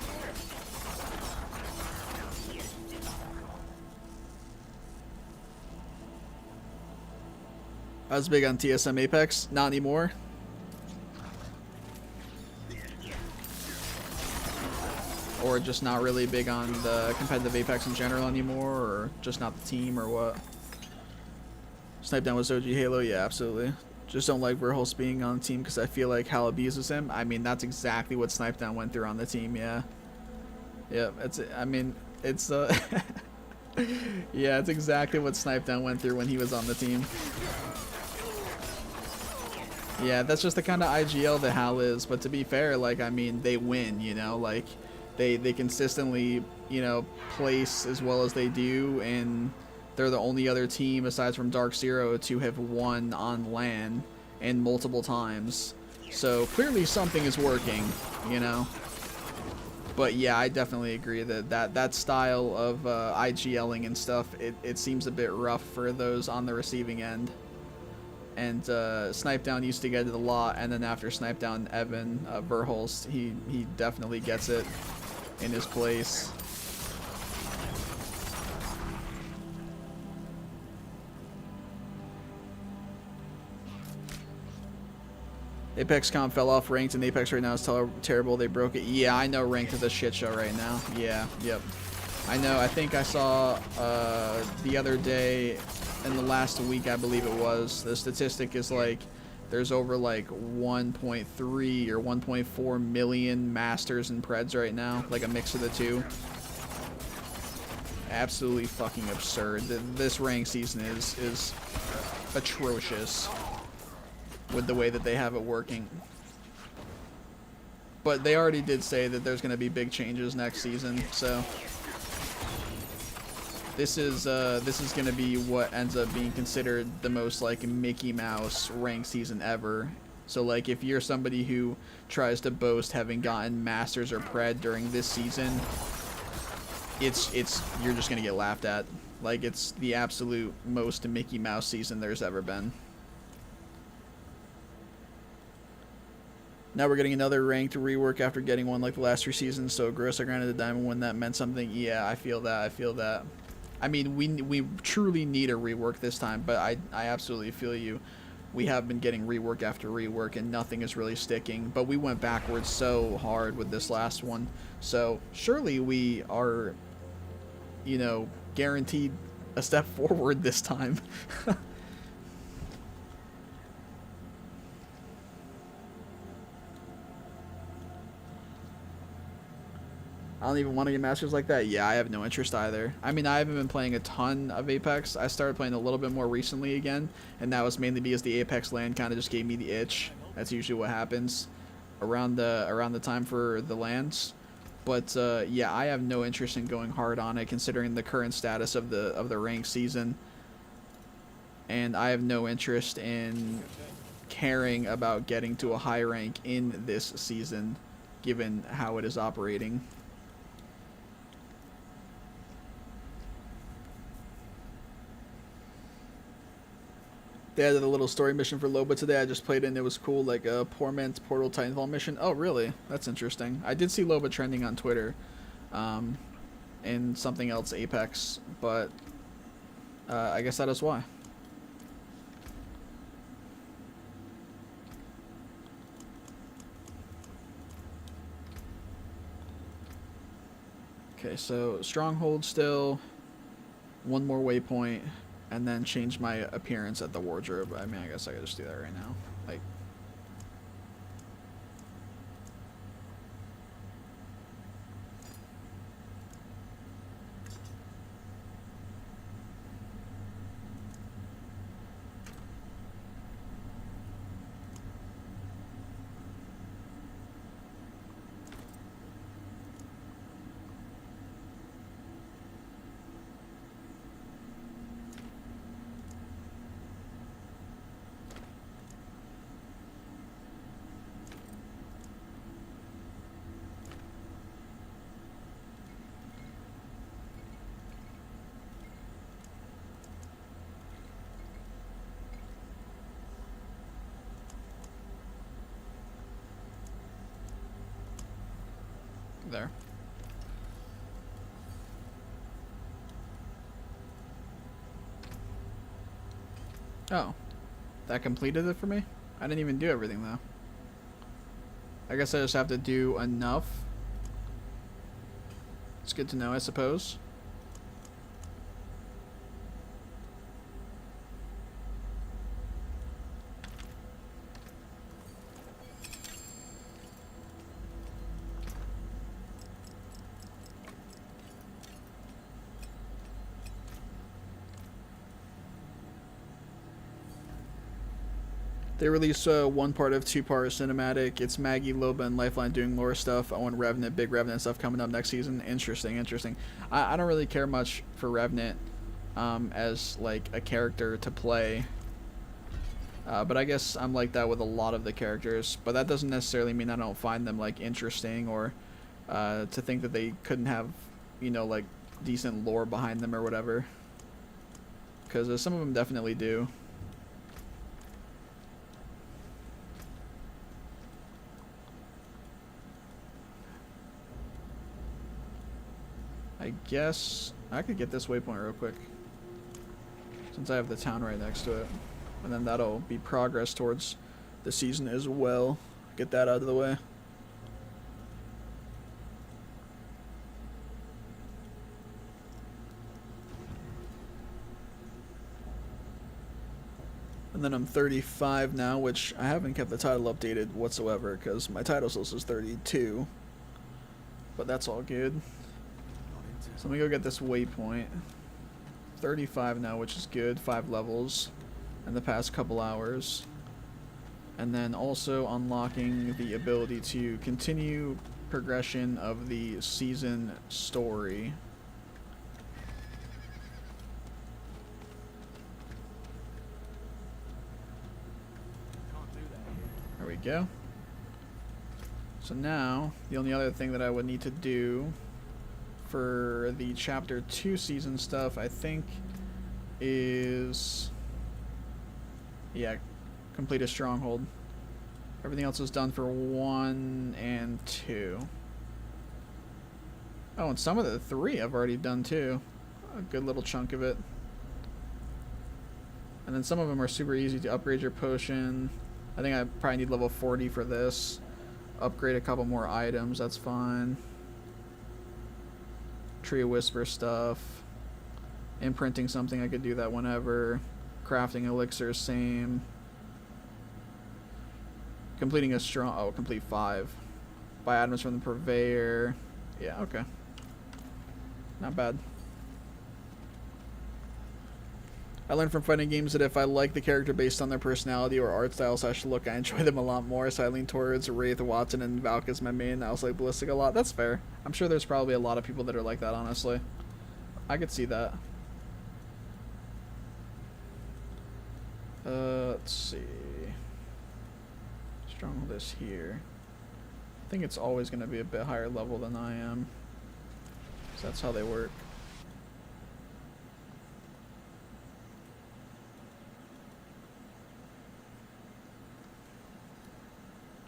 A: I was big on TSM Apex, not anymore. Or just not really big on the competitive Apex in general anymore, or just not the team, or what? Snipe down with OG Halo, yeah, absolutely. Just don't like Verhulst being on the team because I feel like Hal abuses him. I mean, that's exactly what Snipe Down went through on the team, yeah. Yeah, I mean, It's yeah, it's exactly what Snipedown went through when he was on the team. Yeah, that's just the kind of IGL that Hal is. But to be fair, like, I mean, they win, you know, like they consistently, you know, place as well as they do, and they're the only other team aside from Dark Zero to have won on LAN and multiple times. So clearly something is working, you know. But yeah, I definitely agree that style of IGLing and stuff, it seems a bit rough for those on the receiving end. And Snipedown used to get it a lot, and then after Snipedown, Evan Verhulst, he definitely gets it in his place. Apex Comp fell off ranked, and Apex right now is terrible. They broke it. Yeah, I know ranked is a shit show right now. Yeah, yep. I know. I think I saw the other day, in the last week, I believe it was, the statistic is like there's over like 1.3 or 1.4 million masters and preds right now, like a mix of the two. Absolutely fucking absurd. This rank season is atrocious with the way that they have it working. But they already did say that there's going to be big changes next season, so this is going to be what ends up being considered the most like Mickey Mouse rank season ever. So like if you're somebody who tries to boast having gotten masters or pred during this season, it's you're just going to get laughed at. Like, it's the absolute most Mickey Mouse season there's ever been. Now we're getting another ranked rework after getting one like the last 3 seasons, so gross I granted the diamond when that meant something. Yeah, I feel that. I mean, we truly need a rework this time, but I absolutely feel you. We have been getting rework after rework, and nothing is really sticking, but we went backwards so hard with this last one. So surely we are, you know, guaranteed a step forward this time. I don't even want to get masters like that. Yeah, I have no interest either. I mean, I haven't been playing a ton of Apex. I started playing a little bit more recently again, and that was mainly because the Apex LAN kind of just gave me the itch. That's usually what happens around the time for the LANs. But yeah, I have no interest in going hard on it, considering the current status of the ranked season, and I have no interest in caring about getting to a high rank in this season, given how it is operating. They added a little story mission for Loba today. I just played it and it was cool, like a Poor Man's Portal Titanfall mission. Oh, really? That's interesting. I did see Loba trending on Twitter, and something else Apex, but I guess that is why. Okay, so Stronghold still, one more waypoint, and then change my appearance at the wardrobe. I mean, I guess I could just do that right now. Like, there. Oh, that completed it for me? I didn't even do everything though. I guess I just have to do enough. It's good to know, I suppose. They release one part of two-part cinematic. It's Maggie, Loba, and Lifeline doing lore stuff. I want Revenant, big Revenant stuff coming up next season. Interesting, interesting. I don't really care much for Revenant as like a character to play. But I guess I'm like that with a lot of the characters. But that doesn't necessarily mean I don't find them like interesting or to think that they couldn't have, you know, like decent lore behind them or whatever. Because some of them definitely do. I guess I could get this waypoint real quick since I have the town right next to it, and then that'll be progress towards the season as well. Get that out of the way. And then I'm 35 now, which I haven't kept the title updated whatsoever because my title still says 32, but that's all good. So let me go get this waypoint. 35 now, which is good. 5 levels in the past couple hours. And then also unlocking the ability to continue progression of the season story. There we go. So now, the only other thing that I would need to do for the chapter 2 season stuff, I think, is complete a stronghold. Everything else is done for 1 and 2. Oh, and some of the 3 I've already done too. A good little chunk of it. And then some of them are super easy to upgrade your potion. I think I probably need level 40 for this. Upgrade a couple more items, that's fine. Tree of Whisper stuff. Imprinting something, I could do that whenever. Crafting elixir, same. Completing a strong... oh, complete 5. Buy items from the purveyor. Yeah, okay. Not bad. I learned from fighting games that if I like the character based on their personality or art style / look, I enjoy them a lot more, so I lean towards Wraith, Watson, and Valk as my main. I also like Ballistic a lot. That's fair. I'm sure there's probably a lot of people that are like that, honestly. I could see that. Let's see. Stronghold is here. I think it's always going to be a bit higher level than I am. So that's how they work.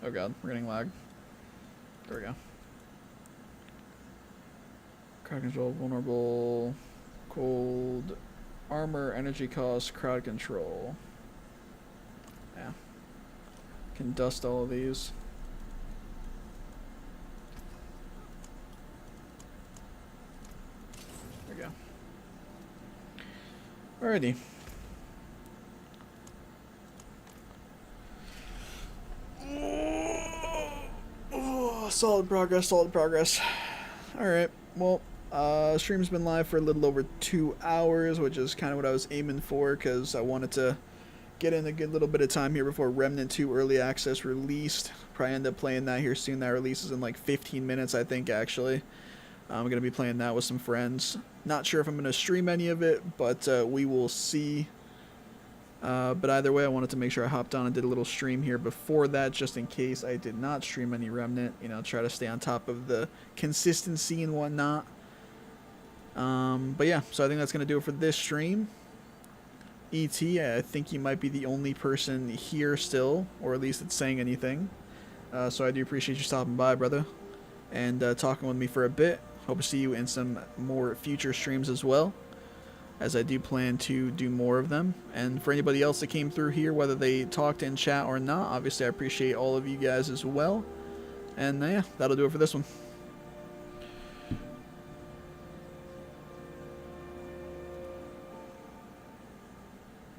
A: Oh god, we're getting lag. There we go. Crowd control, vulnerable, cold, armor, energy cost, crowd control. Yeah. Can dust all of these. There we go. Alrighty. Solid progress, solid progress. Alright, well, stream's been live for a little over 2 hours, which is kind of what I was aiming for, because I wanted to get in a good little bit of time here before Remnant 2 Early Access released. Probably end up playing that here soon. That releases in like 15 minutes, I think, actually. I'm going to be playing that with some friends. Not sure if I'm going to stream any of it, but we will see. But either way, I wanted to make sure I hopped on and did a little stream here before that, just in case I did not stream any Remnant. You know, try to stay on top of the consistency and whatnot. But yeah, so I think that's going to do it for this stream. E.T., I think you might be the only person here still, or at least it's saying anything. So I do appreciate you stopping by, brother, and talking with me for a bit. Hope to see you in some more future streams as well, as I do plan to do more of them. And for anybody else that came through here, whether they talked in chat or not, obviously I appreciate all of you guys as well. And yeah, that'll do it for this one.